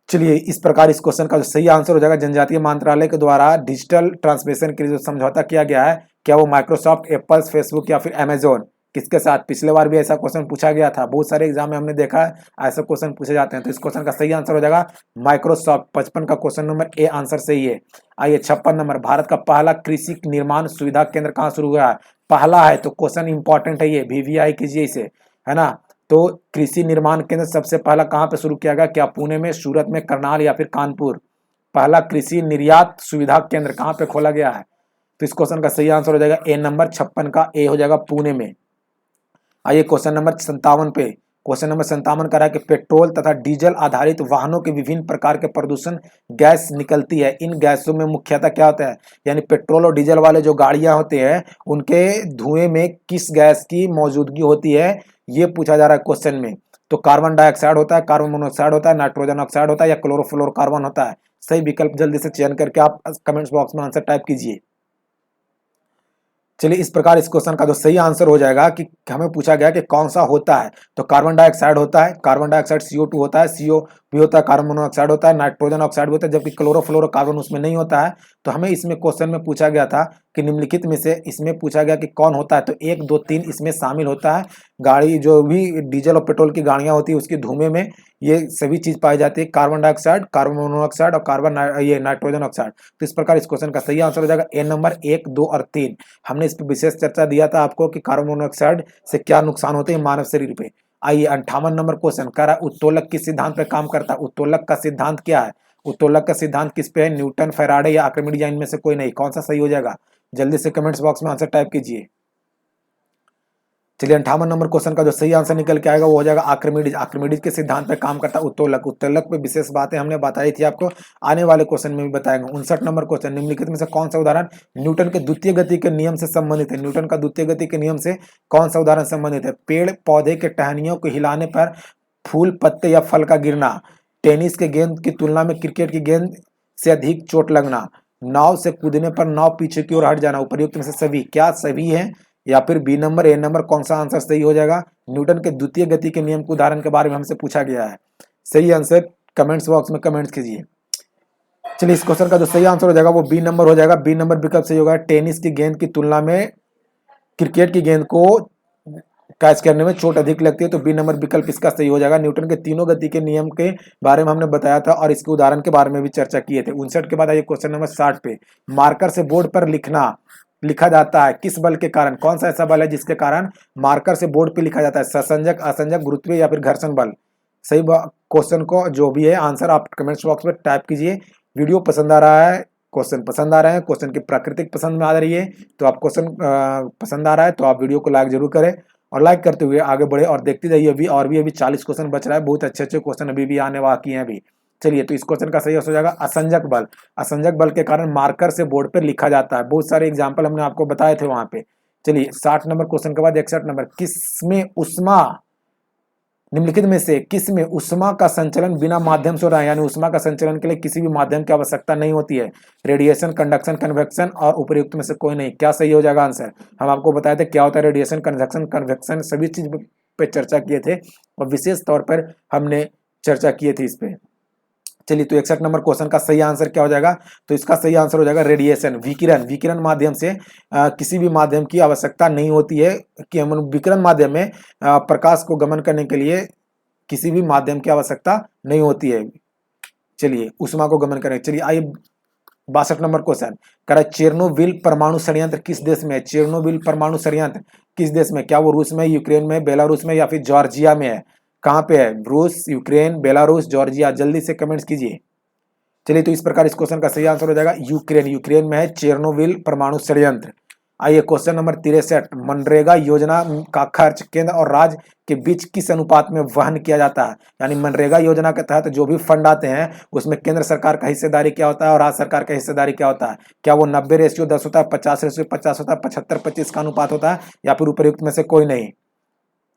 चलिए इस प्रकार इस क्वेश्चन का जो सही आंसर हो जाएगा जनजातीय मंत्रालय के द्वारा डिजिटल ट्रांसमिशन के लिए जो समझौता किया गया है, क्या वो माइक्रोसॉफ्ट, एप्पल, फेसबुक या फिर अमेजोन, किसके साथ। पिछले बार भी ऐसा क्वेश्चन पूछा गया था, बहुत सारे एग्जाम में हमने देखा है ऐसे क्वेश्चन पूछे जाते हैं। तो इस क्वेश्चन का सही आंसर हो जाएगा माइक्रोसॉफ्ट। 55 का क्वेश्चन नंबर ए आंसर सही है। आइए 56 नंबर, भारत का पहला कृषि निर्माण सुविधा केंद्र कहाँ शुरू हुआ है। पहला है तो क्वेश्चन इंपॉर्टेंट है ये, वीवीआई कीजिए इसे, है ना। तो कृषि निर्माण केंद्र सबसे पहला कहाँ पे शुरू किया गया, क्या पुणे में, सूरत में, करनाल या फिर कानपुर। पहला कृषि निर्यात सुविधा केंद्र कहाँ पे खोला गया है। तो इस क्वेश्चन का सही आंसर हो जाएगा ए नंबर। 56 का ए हो जाएगा पुणे में। आइए क्वेश्चन नंबर 57 पे। क्वेश्चन नंबर 57 का रहा है कि पेट्रोल तथा डीजल आधारित वाहनों के विभिन्न प्रकार के प्रदूषण गैस निकलती है, इन गैसों में मुख्यतः क्या होता है। यानी पेट्रोल और डीजल वाले जो गाड़ियां होते हैं उनके धुएं में किस गैस की मौजूदगी होती है, ये पूछा जा रहा है क्वेश्चन में। तो कार्बन डाइऑक्साइड होता है, कार्बन मोनोऑक्साइड होता है, नाइट्रोजन ऑक्साइड होता है या क्लोरोफ्लोरोकार्बन होता है। सही विकल्प जल्दी से चयन करके आप कमेंट्स बॉक्स में आंसर टाइप कीजिए। चलिए इस प्रकार इस क्वेश्चन का जो सही आंसर हो जाएगा कि हमें पूछा गया कि कौन सा होता है, तो कार्बन डाइऑक्साइड होता है, कार्बन डाइऑक्साइड CO2 होता है, CO भी होता है, कार्बन मोनोऑक्साइड होता है, नाइट्रोजन ऑक्साइड भी होता है, जबकि क्लोरोफ्लोरोकार्बन उसमें नहीं होता है। तो हमें इसमें क्वेश्चन में पूछा गया था कि निम्नलिखित में से इसमें पूछा गया कि कौन होता है, तो 1, 2, 3 इसमें शामिल होता है। गाड़ी जो भी डीजल और पेट्रोल की गाड़ियां होती है उसके धुएं में ये सभी चीज पाई जाती है, कार्बन डाइऑक्साइड, कार्बन मोनोऑक्साइड और ये नाइट्रोजन ऑक्साइड। तो इस प्रकार इस क्वेश्चन का सही आंसर हो जाएगा ए नंबर 1, 2 और 3। हमने इस पर विशेष चर्चा दिया था आपको कि कार्बन मोनोऑक्साइड से क्या नुकसान होते हैं मानव शरीर पे। आइए 58 नंबर क्वेश्चन कह रहा है उत्तोलक किस सिद्धांत पे काम करता है। उत्तोलक का सिद्धांत क्या है, उत्तोलक का सिद्धांत किस पे है, न्यूटन, फैराडे या आर्किमिडीज, या इनमें से कोई नहीं। कौन सा सही हो जाएगा, जल्दी से कमेंट्स बॉक्स में आंसर टाइप कीजिए। चलिए 58 नंबर क्वेश्चन का जो सही आंसर निकल के आएगा वो हो जाएगा आर्किमिडीज। आर्किमिडीज के सिद्धांत पे काम करता है उत्तोलक। उत्तोलक पे विशेष बातें हमने बताई थी आपको, आने वाले क्वेश्चन में भी बताएंगे। 59 नंबर क्वेश्चन, निम्नलिखित में से कौन सा उदाहरण न्यूटन के द्वितीय गति के नियम से संबंधित है। न्यूटन का द्वितीय गति के नियम से कौन सा उदाहरण संबंधित है। पेड़ पौधे के टहनियों को हिलाने पर फूल, पत्ते या फल का गिरना, टेनिस के गेंद की तुलना में क्रिकेट की गेंद से अधिक चोट लगना, नाव से कूदने पर नाव पीछे की ओर हट जाना, उपर्युक्त में से सभी क्या सभी है या फिर बी नंबर ए नंबर, कौन सा आंसर सही हो जाएगा? न्यूटन के द्वितीय गति के नियम के उदाहरण के बारे में हमसे पूछा गया है। सही आंसर कमेंट्स बॉक्स में कमेंट्स कीजिए। चलिए इस क्वेश्चन का जो सही आंसर हो जाएगा वो बी नंबर हो जाएगा। बी नंबर विकल्प सही होगा। टेनिस की गेंद की तुलना में क्रिकेट की गेंद को कैच करने में चोट अधिक लगती है, तो बी नंबर विकल्प इसका सही हो जाएगा। न्यूटन के तीनों गति के नियम के बारे में हमने बताया था और इसके उदाहरण के बारे में भी चर्चा किए थे। 59 के बाद आइए क्वेश्चन नंबर 60 पे। मार्कर से बोर्ड पर लिखा जाता है किस बल के कारण? कौन सा ऐसा बल है जिसके कारण मार्कर से बोर्ड पे लिखा जाता है? ससंजक, असंजक, गुरुत्वीय या फिर घर्षण बल? सही क्वेश्चन को जो भी है आंसर आप कमेंट्स बॉक्स में टाइप कीजिए। वीडियो पसंद आ रहा है, क्वेश्चन पसंद आ रहे हैं, क्वेश्चन की प्राकृतिक पसंद में आ रही है, तो आप क्वेश्चन पसंद आ रहा है तो आप वीडियो को लाइक जरूर करें और लाइक करते हुए आगे बढ़े और देखते जाइए। अभी 40 क्वेश्चन बच रहा है, बहुत अच्छे अच्छे क्वेश्चन अभी भी आने बाकी हैं अभी। चलिए तो इस क्वेश्चन का सही हो जाएगा असंजक बल। असंजक बल के कारण मार्कर से बोर्ड पर लिखा जाता है। बहुत सारे एग्जाम्पल हमने आपको बताए थे वहां पे। चलिए 60 नंबर क्वेश्चन के बाद 61 नंबर, किसमें उष्मा, निम्नलिखित में से किस में उष्मा का संचलन बिना माध्यम से हो रहा है? यानी उष्मा का संचलन के लिए किसी भी माध्यम की आवश्यकता नहीं होती है। रेडिएशन, कंडक्शन, कन्वेक्शन और उपयुक्त में से कोई नहीं। क्या सही हो जाएगा आंसर? हम आपको बताए थे क्या होता है रेडिएशन, कंडक्शन, कन्वेक्शन, सभी चीज पे चर्चा किए थे और विशेष तौर पर हमने चर्चा किए थे इस पे। चलिए तो 61 नंबर क्वेश्चन का सही आंसर क्या हो जाएगा? तो इसका सही आंसर हो जाएगा रेडिएशन, विकिरण। विकिरण माध्यम से किसी भी माध्यम की आवश्यकता नहीं होती है कि हम विकिरण माध्यम में प्रकाश को गमन करने के लिए किसी भी माध्यम की आवश्यकता नहीं होती है। चलिए ऊष्मा को गमन करें। चलिए आइए 62 नंबर क्वेश्चन कह रहा है चेरनोबिल परमाणु षड्यंत्र किस देश में है? चेरनोबिल परमाणु षड्यंत्र किस देश में? क्या वो रूस में, यूक्रेन में, बेलारूस में या फिर जॉर्जिया में है? कहां पे है? रूस, यूक्रेन, बेलारूस, जॉर्जिया? जल्दी से कमेंट्स कीजिए। चलिए तो इस प्रकार इस क्वेश्चन का सही आंसर हो जाएगा यूक्रेन। यूक्रेन में है चेरनोबिल परमाणु षड्यंत्र। आइए क्वेश्चन नंबर 63, मनरेगा योजना का खर्च केंद्र और राज्य के बीच किस अनुपात में वहन किया जाता है? यानी मनरेगा योजना के तहत जो भी फंड आते हैं उसमें केंद्र सरकार का हिस्सेदारी क्या होता है और राज्य सरकार का हिस्सेदारी क्या होता है? क्या वो 90:10 होता है, 50:50 होता है, 75:25 का अनुपात होता है या फिर उपयुक्त में से कोई नहीं?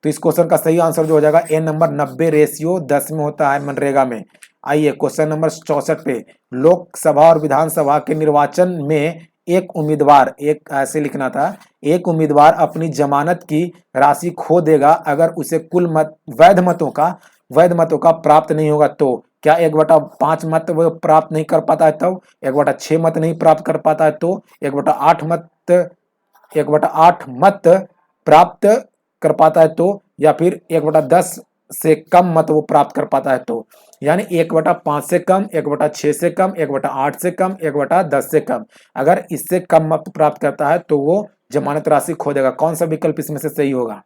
तो इस क्वेश्चन का सही आंसर जो हो जाएगा ए नंबर 90:10 में होता है मनरेगा में। आइए क्वेश्चन नंबर 64 पे, लोकसभा और विधानसभा के निर्वाचन में एक उम्मीदवार, एक ऐसे लिखना था, एक उम्मीदवार अपनी जमानत की राशि खो देगा अगर उसे कुल वैध मतों का प्राप्त नहीं होगा तो? क्या 1/5 मत वो प्राप्त नहीं कर पाता है तो? 1/6 मत नहीं प्राप्त कर पाता है तो? 1/8 मत प्राप्त कर पाता है तो? या फिर 1/10 से कम मत वो प्राप्त कर पाता है तो? यानी 1/5 से कम, 1/6 से कम, 1/8 से कम, 1/10 से कम। अगर इससे कम मत प्राप्त करता है तो वो जमानत राशि खो देगा। कौन सा विकल्प इसमें से सही होगा?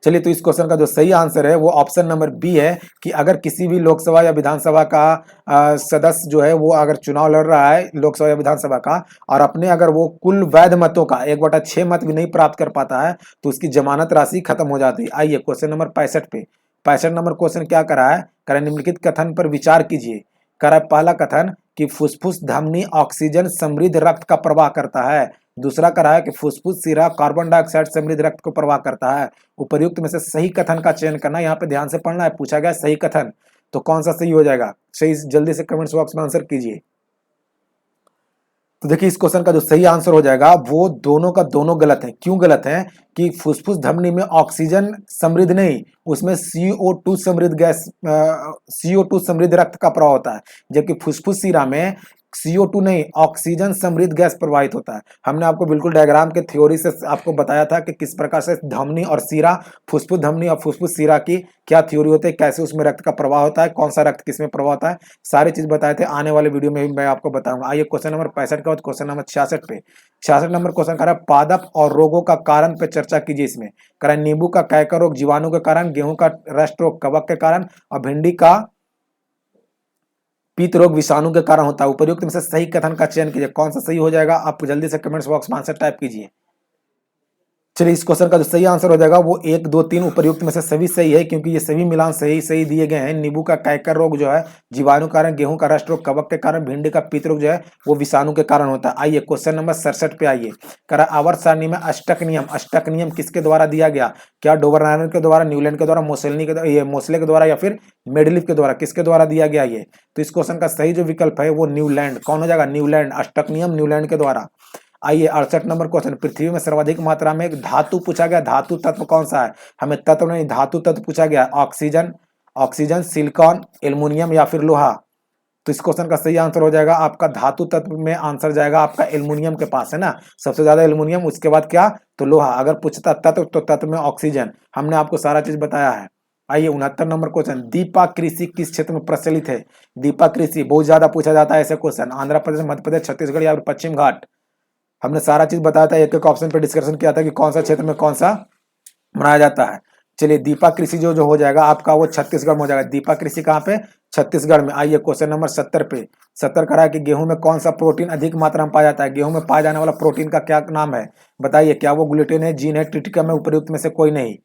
चलिए तो इस क्वेश्चन का जो सही आंसर है वो ऑप्शन नंबर बी है कि अगर किसी भी लोकसभा या विधानसभा का सदस्य जो है वो अगर चुनाव लड़ रहा है लोकसभा या विधानसभा का और अपने अगर वो कुल वैध मतों का 1/6 मत भी नहीं प्राप्त कर पाता है तो उसकी जमानत राशि खत्म हो जाती है। आइए क्वेश्चन नंबर 65 पे। 65 नंबर क्वेश्चन क्या करा है? करा निम्नलिखित कथन पर विचार कीजिए। करा पहला कथन कि फुसफुस धमनी ऑक्सीजन समृद्ध रक्त का प्रवाह करता है। दूसरा करा है कि फुसफुस सिरा कार्बन डाइऑक्साइड समृद्ध रक्त को प्रवाह करता है। उपर्युक्त में से सही कथन का चयन करना, यहाँ पे ध्यान से पढ़ना है, पूछा गया सही कथन, तो कौन सा सही हो जाएगा? सही जल्दी से कमेंट्स बॉक्स में आंसर कीजिए। तो देखिए इस क्वेश्चन का जो सही आंसर हो जाएगा वो दोनों का दोनों गलत है। क्यों गलत है? कि फुसफुस धमनी में ऑक्सीजन समृद्ध नहीं, उसमें CO2 समृद्ध गैस, CO2 समृद्ध रक्त का प्रवाह होता है, जबकि फुसफुस सिरा में CO2 नहीं ऑक्सीजन समृद्ध गैस प्रवाहित होता है। हमने आपको बिल्कुल डायग्राम के थ्योरी से आपको बताया था कि किस प्रकार से धमनी और सिरा, फुसफुस धमनी और फुसफुस सिरा की क्या थ्योरी होती है, कैसे उसमें रक्त का प्रवाह होता है, कौन सा रक्त किसमें प्रवाह होता है, सारी चीज बताए थे। आने वाले वीडियो में भी मैं आपको बताऊंगा। आइए क्वेश्चन नंबर 65 के बाद क्वेश्चन नंबर 66 पे। 66 नंबर क्वेश्चन कर रहा है पादप और रोगों का कारण पे चर्चा कीजिए। इसमें कह रहा है नींबू का कैंकर रोग जीवाणु के कारण, गेहूं का रस्ट रोग कवक के कारण और भिंडी का पीत रोग विषाणु के कारण होता है। उपयुक्त में से सही कथन का चयन कीजिए। कौन सा सही हो जाएगा? आप जल्दी से कमेंट्स बॉक्स में आंसर टाइप कीजिए। चलिए इस क्वेश्चन का जो सही आंसर हो जाएगा वो 1 2 3 उपर्युक्त में से सभी सही है, क्योंकि ये सभी मिलान सही सही दिए गए हैं। नींबू का कैकर रोग जो है जीवाणु कारण, गेहूं का रस्ट रोग कवक के कारण, भिंडी का पित्त रोग जो है वो विषाणु के कारण होता है। आइए क्वेश्चन नंबर 67 पे आइए। करा आवर्त सारणी में अष्टक नियम किसके द्वारा दिया गया? क्या डोबरनायन के द्वारा, न्यूलैंड के द्वारा, मोसले के द्वारा या फिर मेडलिफ के द्वारा? किसके द्वारा दिया गया ये? तो इस क्वेश्चन का सही जो विकल्प है वो न्यूलैंड। कौन हो जाएगा? न्यूलैंड। अष्टक नियम न्यूलैंड के द्वारा। आइए 68 नंबर क्वेश्चन। पृथ्वी में सर्वाधिक मात्रा में एक धातु पूछा गया, धातु तत्व कौन सा है? हमें तत्व नहीं, धातु तत्व पूछा गया। ऑक्सीजन, सिलिकॉन, एल्युमिनियम या फिर लोहा? तो इस क्वेश्चन का सही आंसर हो जाएगा आपका धातु तत्व में आंसर जाएगा आपका एल्युमिनियम के पास, है ना। सबसे ज्यादा एल्युमिनियम, उसके बाद क्या? तो लोहा। अगर पूछता तत्व तो तत्व में ऑक्सीजन। हमने आपको सारा चीज बताया है। आइए 69 नंबर क्वेश्चन। दीपा कृषि किस क्षेत्र में प्रचलित है? दीपा कृषि बहुत ज्यादा पूछा जाता है ऐसे क्वेश्चन। आंध्र प्रदेश, मध्य प्रदेश, छत्तीसगढ़ या फिर पश्चिम घाट? हमने सारा चीज बताया था, एक एक ऑप्शन पे डिस्कशन किया था कि कौन सा क्षेत्र में कौन सा मनाया जाता है। चलिए दीपा कृषि जो हो जाएगा आपका वो छत्तीसगढ़ में हो जाएगा। दीपा कृषि कहाँ पे? छत्तीसगढ़ में। आइए क्वेश्चन नंबर 70 पे। 70 करा है कि गेहूं में कौन सा प्रोटीन अधिक मात्रा में पाया जाता है? गेहूं में पाया जाने वाला प्रोटीन का क्या नाम है? बताइए, क्या वो ग्लूटेन है, जीन है, ट्रिटिकम है, उपयुक्त में से कोई नहीं?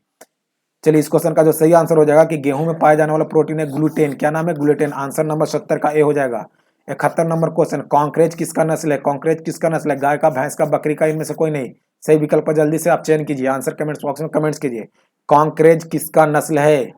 चलिए इस क्वेश्चन का जो सही आंसर हो जाएगा कि गेहूं में पाया जाने वाला प्रोटीन है ग्लूटेन। क्या नाम है? ग्लूटेन। आंसर नंबर 70 का ए हो जाएगा। 71 नंबर क्वेश्चन। कॉन्क्रेज किसका नस्ल है? कॉन्क्रेज किसका नस्ल है? गाय का, भैंस का, बकरी का? इनमें से कोई नहीं। सही विकल्प पर जल्दी से आप चयन कीजिए, आंसर कमेंट्स बॉक्स में कमेंट्स कीजिए। कॉन्क्रेज किसका नस्ल है?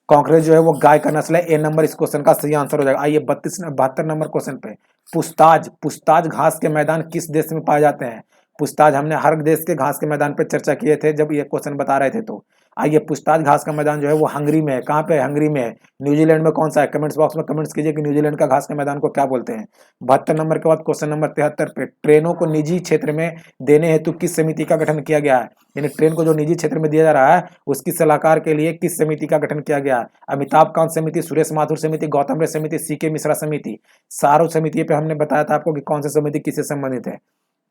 कॉन्क्रेज जो है वो गाय का नस्ल है। ए नंबर इस क्वेश्चन का सही आंसर हो जाएगा। आइए 72 नंबर क्वेश्चन पे। पूछताछ घास के मैदान किस देश में पाए जाते हैं? पूछताछ हमने हर देश के घास के मैदान पे चर्चा किए थे जब ये क्वेश्चन बता रहे थे। तो आइए पूछताछ घास का मैदान जो है वो हंगरी में है। कहाँ पे है? हंगरी में है। न्यूजीलैंड में कौन सा है? कमेंट्स बॉक्स में कमेंट्स कीजिए कि न्यूजीलैंड का घास के मैदान को क्या बोलते हैं। 72 नंबर के बाद क्वेश्चन नंबर 73 पे। ट्रेनों को निजी क्षेत्र में देने हेतु किस समिति का गठन किया गया है? यानी ट्रेन को जो निजी क्षेत्र में दिया जा रहा है उसकी सलाहकार के लिए किस समिति का गठन किया गया है? अमिताभ कांत समिति, सुरेश माथुर समिति, गौतम रे समिति, सीके मिश्रा समिति? सारों समिति पे हमने बताया था आपको कि कौन सी समिति किससे संबंधित है।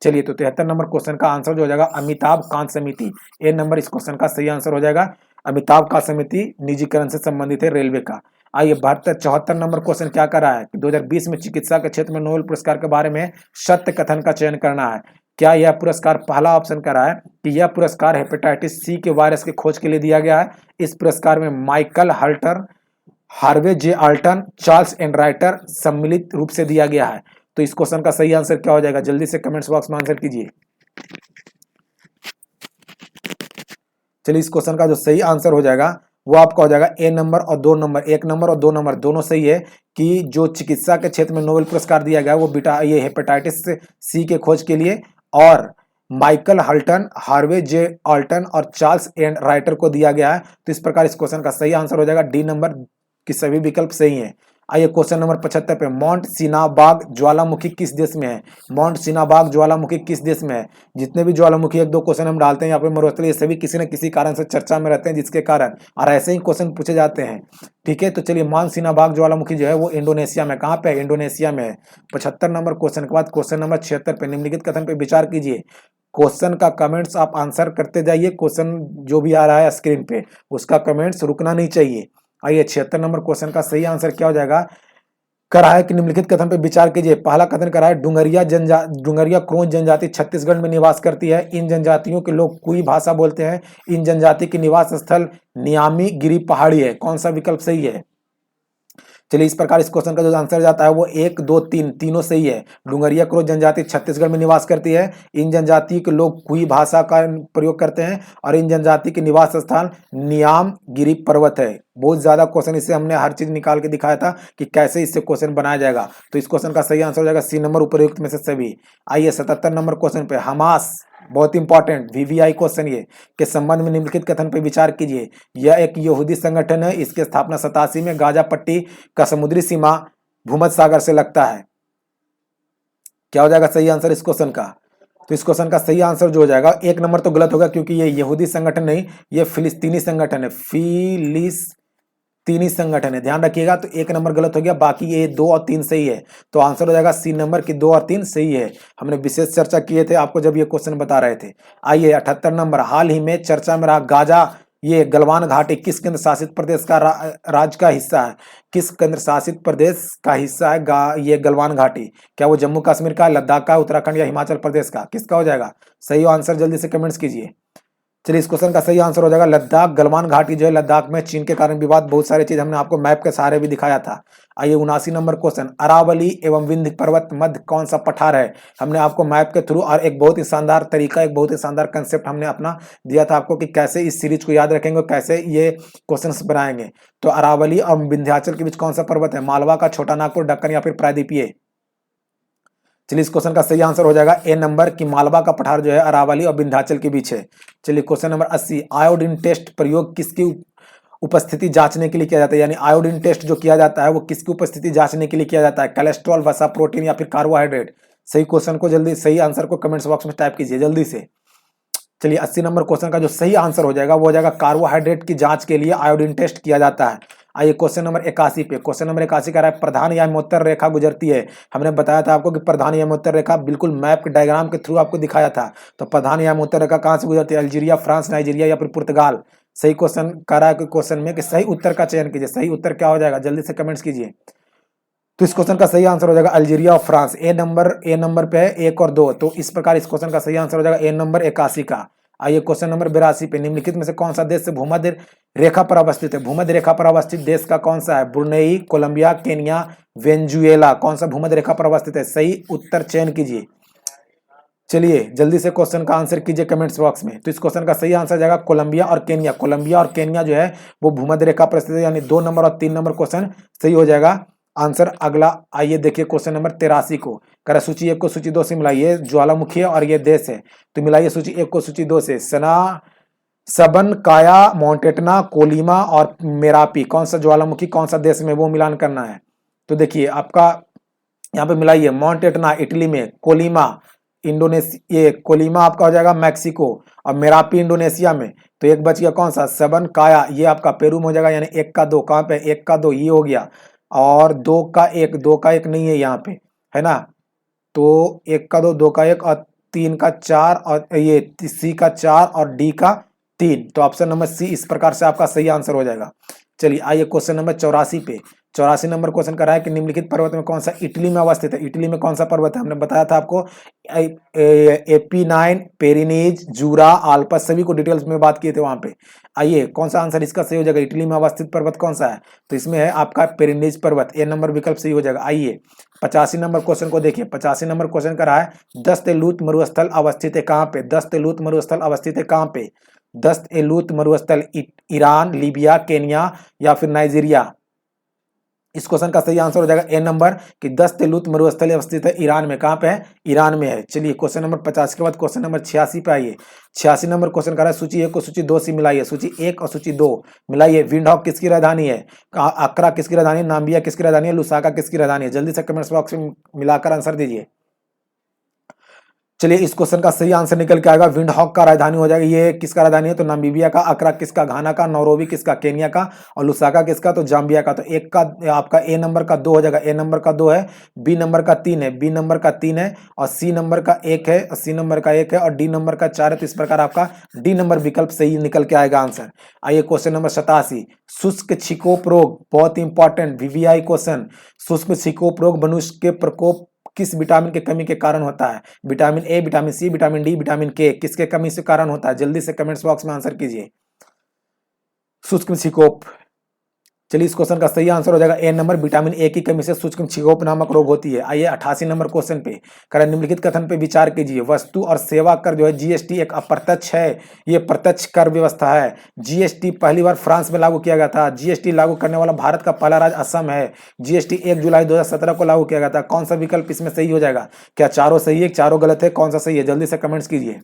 चलिए तो 73 नंबर क्वेश्चन का आंसर जो हो जाएगा अमिताभ कांत समिति। ए नंबर इस क्वेश्चन का सही आंसर हो जाएगा। अमिताभ कांत समिति निजीकरण से संबंधित है रेलवे का। आइए 74 नंबर क्वेश्चन क्या कर रहा है? 2020 में चिकित्सा के क्षेत्र में नोबेल पुरस्कार के बारे में सत्य कथन का चयन करना है। क्या यह पुरस्कार, पहला ऑप्शन कर रहा है कि यह पुरस्कार हेपेटाइटिस सी के वायरस के खोज के लिए दिया गया है। इस पुरस्कार में माइकल हल्टर, हार्वे जे आल्टन, चार्ल्स एंड्राइटर सम्मिलित रूप से दिया गया है। तो इस क्वेश्चन का सही आंसर क्या हो जाएगा? जल्दी से कमेंट्स बॉक्स में आंसर कीजिए। चलिए इस क्वेश्चन का जो सही आंसर हो जाएगा वो आपका हो जाएगा ए नंबर और 2 नंबर। 1 नंबर और 2 नंबर दोनों सही है कि जो चिकित्सा के क्षेत्र में नोबेल पुरस्कार दिया गया वो ये हेपेटाइटिस सी के खोज के लिए और माइकल हल्टन, हार्वे जे आल्टन और चार्ल्स एंड राइटर को दिया गया है। तो इस प्रकार इस क्वेश्चन का सही आंसर हो जाएगा डी नंबर की सभी विकल्प सही हैं। आइए क्वेश्चन नंबर 75 पे। माउंट सिनाबाग ज्वालामुखी किस देश में है? माउंट सिनाबाग ज्वालामुखी किस देश में है? जितने भी ज्वालामुखी एक दो क्वेश्चन हम डालते हैं यहाँ पे मरुस्थल, ये सभी किसी न किसी कारण से चर्चा में रहते हैं, जिसके कारण और ऐसे ही क्वेश्चन पूछे जाते हैं। ठीक है, तो चलिए माउंट सिनाबाग ज्वालामुखी जो है वो इंडोनेशिया में, कहाँ पे है? इंडोनेशिया में है। 75 नंबर क्वेश्चन के बाद क्वेश्चन नंबर 76 पे। निम्नलिखित कथन पे विचार कीजिए। क्वेश्चन का कमेंट्स आप आंसर करते जाइए, क्वेश्चन जो भी आ रहा है स्क्रीन पे उसका कमेंट्स रुकना नहीं चाहिए। आइए 76 नंबर क्वेश्चन का सही आंसर क्या हो जाएगा? करा है कि निम्नलिखित कथन पे विचार कीजिए। पहला कथन करा है डुंगरिया क्रोंच जनजाति छत्तीसगढ़ में निवास करती है। इन जनजातियों के लोग कुई भाषा बोलते हैं। इन जनजाति की निवास स्थल नियामी गिरी पहाड़ी है। कौन सा विकल्प सही है? चलिए इस प्रकार इस क्वेश्चन का जो आंसर जाता है वो 1 2 3 तीनों सही है। डुंगरिया क्रोच जनजाति छत्तीसगढ़ में निवास करती है। इन जनजाति के लोग कुई भाषा का प्रयोग करते हैं और इन जनजाति के निवास स्थान नियाम गिरी पर्वत है। बहुत ज्यादा क्वेश्चन, इससे हमने हर चीज निकाल के दिखाया था कि कैसे इससे क्वेश्चन बनाया जाएगा। तो इस क्वेश्चन का सही आंसर हो जाएगा सी नंबर उपयुक्त में से सभी। आइए 77 नंबर क्वेश्चन पे। हमास, बहुत इंपॉर्टेंट वीवीआई क्वेश्चन ये, के संबंध में निम्नलिखित कथन पर विचार कीजिए। यह एक यहूदी संगठन है। इसकी स्थापना 87 में गाजा पट्टी का समुद्री सीमा भूमध्य सागर से लगता है। क्या हो जाएगा सही आंसर इस क्वेश्चन का? तो इस क्वेश्चन का सही आंसर जो हो जाएगा, 1 नंबर तो गलत होगा क्योंकि ये यहूदी संगठन नहीं, ये फिलिस्तीनी संगठन है। फिलिस्तीनी संगठन है, ध्यान रखिएगा। तो 1 नंबर गलत हो गया, बाकी ये 2 और 3 सही है। तो आंसर हो जाएगा सी नंबर की 2 और 3 सही है। हमने विशेष चर्चा किए थे आपको जब ये क्वेश्चन बता रहे थे। आइए 78 नंबर। हाल ही में चर्चा में रहा गाजा, ये गलवान घाटी किस केंद्र शासित प्रदेश का राज्य का हिस्सा है? किस केंद्र शासित प्रदेश का हिस्सा है ये गलवान घाटी? क्या वो जम्मू कश्मीर का, लद्दाख का, उत्तराखंड या हिमाचल प्रदेश का? किसका हो जाएगा सही आंसर? जल्दी से कमेंट्स कीजिए। चलिए इस क्वेश्चन का सही आंसर हो जाएगा लद्दाख। गलवान घाटी जो है लद्दाख में चीन के कारण विवाद, बहुत सारी चीज हमने आपको मैप के सहारे भी दिखाया था। आइए 79 नंबर क्वेश्चन, अरावली एवं विंध्य पर्वत मध्य कौन सा पठार है? हमने आपको मैप के थ्रू और एक बहुत ही शानदार तरीका, एक बहुत ही शानदार कंसेप्ट हमने अपना दिया था आपको कि कैसे इस सीरीज को याद रखेंगे और कैसे ये क्वेश्चन बनाएंगे। तो अरावली और विंध्याचल के बीच कौन सा पर्वत है? मालवा का, छोटा नागपुर, दक्कन या फिर प्रायद्वीपीय? चलिए इस क्वेश्चन का सही आंसर हो जाएगा ए नंबर की मालवा का पठार जो है अरावली और विंध्याचल के बीच है। चलिए क्वेश्चन नंबर 80, आयोडीन टेस्ट प्रयोग किसकी उपस्थिति जांचने के लिए किया जाता है? यानी आयोडीन टेस्ट जो किया जाता है वो किसकी उपस्थिति जांचने के लिए किया जाता है? कोलेस्ट्रॉल, वसा, प्रोटीन या फिर कार्बोहाइड्रेट? सही क्वेश्चन को जल्दी, सही आंसर को कमेंट्स बॉक्स में टाइप कीजिए जल्दी से। चलिए 80 नंबर क्वेश्चन का जो सही आंसर हो जाएगा वो हो जाएगा कार्बोहाइड्रेट की जांच के लिए आयोडीन टेस्ट किया जाता है। आइए क्वेश्चन नंबर 81 पे, क्वेश्चन नंबर 81 कह रहा है प्रधान यामोत्तर रेखा गुजरती है। हमने बताया था आपको कि प्रधान यामोत्तर रेखा बिल्कुल मैप के डायग्राम के थ्रू आपको दिखाया था। तो प्रधान यामोत्तर रेखा कहाँ से गुजरती है? अल्जीरिया, फ्रांस, नाइजीरिया या फिर पुर्तगाल? सही क्वेश्चन कह रहा है कि क्वेश्चन में कि सही उत्तर का चयन कीजिए। सही उत्तर क्या हो जाएगा जल्दी से कमेंट्स कीजिए। तो इस क्वेश्चन का सही आंसर हो जाएगा अल्जीरिया और फ्रांस। ए नंबर पे है 1 और 2। तो इस प्रकार इस क्वेश्चन का सही आंसर हो जाएगा ए नंबर 81 का। आइए क्वेश्चन नंबर 82 पे, निम्नलिखित में से कौन सा देश से भूमध्य रेखा पर अवस्थित है? भूमध्य रेखा पर अवस्थित देश का कौन सा है? Brunei, Colombia, Kenya, Venezuela? कौन सा भूमध्य रेखा पर अवस्थित है? सही उत्तर चयन कीजिए। चलिए जल्दी से क्वेश्चन का आंसर कीजिए कमेंट्स बॉक्स में। तो इस क्वेश्चन का सही आंसर जाएगा कोलंबिया और केनिया। कोलंबिया और केनिया जो है वो भूमध्य रेखा पर स्थित है, यानी 2 नंबर और 3 नंबर क्वेश्चन सही हो जाएगा आंसर। अगला आइए देखिए क्वेश्चन नंबर 83 को, कह सूची 1 को सूची 2 से मिलाइए। ज्वालामुखी है और ये देश है, तो मिलाइए सूची 1 को सूची 2 से। सबन काया, मोंटेटना, कोलिमा और मेरापी, कौन सा ज्वालामुखी कौन सा देश में, वो मिलान करना है। तो देखिए आपका यहाँ पे मिलाइए, मोंटेटना इटली में, कोलिमा इंडोनेशिया, ये कोलिमा आपका हो जाएगा मैक्सिको और मेरापी इंडोनेशिया में। तो एक बच गया कौन सा? सबन काया, ये आपका पेरू में हो जाएगा। यानी 1 का 2 कहाँ पे? 1 का 2 ये हो गया, और 2 का 1, 2 का 1 नहीं है यहाँ पे, है ना। तो 1 का 2, 2 का 1 और 3 का 4 और ये सी का 4 और डी का 3। तो ऑप्शन नंबर सी इस प्रकार से आपका सही आंसर हो जाएगा। चलिए आइए क्वेश्चन नंबर 84 पे। 84 नंबर क्वेश्चन कर रहा है कि निम्नलिखित पर्वत में कौन सा इटली में अवस्थित है? इटली में कौन सा पर्वत है? हमने बताया था आपको एपीनाइन, पेरिनीज, जूरा, आल्पस, सभी को डिटेल्स में बात किए थे वहां पे। आइए कौन सा आंसर इसका सही हो जाएगा? इटली में अवस्थित पर्वत कौन सा है? तो इसमें है आपका पेरिनीज पर्वत, ए नंबर विकल्प सही हो जाएगा। आइए 85 नंबर क्वेश्चन को देखिए। 85 नंबर क्वेश्चन कर रहा है दस्त एलूत मरुस्थल अवस्थित है कहाँ पे? दस्त एलूत मरुस्थल अवस्थित है कहाँ पे? दस्त एलूत मरुस्थल ईरान, लीबिया, केनिया या फिर नाइजीरिया? इस क्वेश्चन का सही आंसर हो जाएगा ए नंबर कि दस्त एलूत मरुस्थल अवस्थित है ईरान में। कहाँ पे है? ईरान में है। चलिए क्वेश्चन नंबर 50 के बाद क्वेश्चन नंबर 86 पे आइए। 86 नंबर क्वेश्चन कर रहा है सूची 1 को सूची 2 से मिलाइए। सूची 1 और सूची 2 मिलाइए। विंडहॉक किसकी राजधानी है? अक्रा किसकी राजधानी है? नाम्बिया किसकी राजधानी है? लुसाका किसकी राजधानी है? जल्दी से कमेंट्स बॉक्स में मिलाकर आंसर दीजिए। चलिए इस क्वेश्चन का सही आंसर निकल के आएगा विंडहॉक का राजधानी हो जाएगा। ये किसका राजधानी है? तो नामीबिया का। अक्रा किसका? घाना का। नौरोबी किसका? केनिया का। और लुसाका किसका? तो जाम्बिया का। तो एक का आपका ए नंबर का 2 हो जाएगा। ए नंबर का 2 है, बी नंबर का 3 है, बी नंबर का 3 है और सी नंबर का 1 है, सी नंबर का 1 है और डी नंबर का 4 है। तो इस प्रकार आपका डी नंबर विकल्प सही निकल के आएगा आंसर। आइए क्वेश्चन नंबर 87, शुष्क छिकोप रोग, बहुत इंपॉर्टेंट वीवीआई क्वेश्चन। शुष्क छिकोप रोग मनुष्य के प्रकोप किस विटामिन की कमी के कारण होता है? Vitamin A, vitamin C, vitamin D, vitamin K, किसके कमी से कारण होता है? जल्दी से कमेंट्स बॉक्स में आंसर कीजिए। शुष्क छिकोप। चलिए इस क्वेश्चन का सही आंसर हो जाएगा ए नंबर, विटामिन ए की कमी से शुष्क छिकोप नामक रोग होती है। आइए 88 नंबर क्वेश्चन पे, कारण निम्नलिखित कथन पे विचार कीजिए। वस्तु और सेवा कर जो है जीएसटी एक अप्रत्यक्ष है, ये प्रत्यक्ष कर व्यवस्था है। जीएसटी पहली बार फ्रांस में लागू किया गया था। जीएसटी लागू करने वाला भारत का पहला राज्य असम है। जीएसटी 1 जुलाई 2017 को लागू किया गया था। कौन सा विकल्प इसमें सही हो जाएगा? क्या चारों सही है, चारों गलत है, कौन सा सही है? जल्दी से कमेंट्स कीजिए।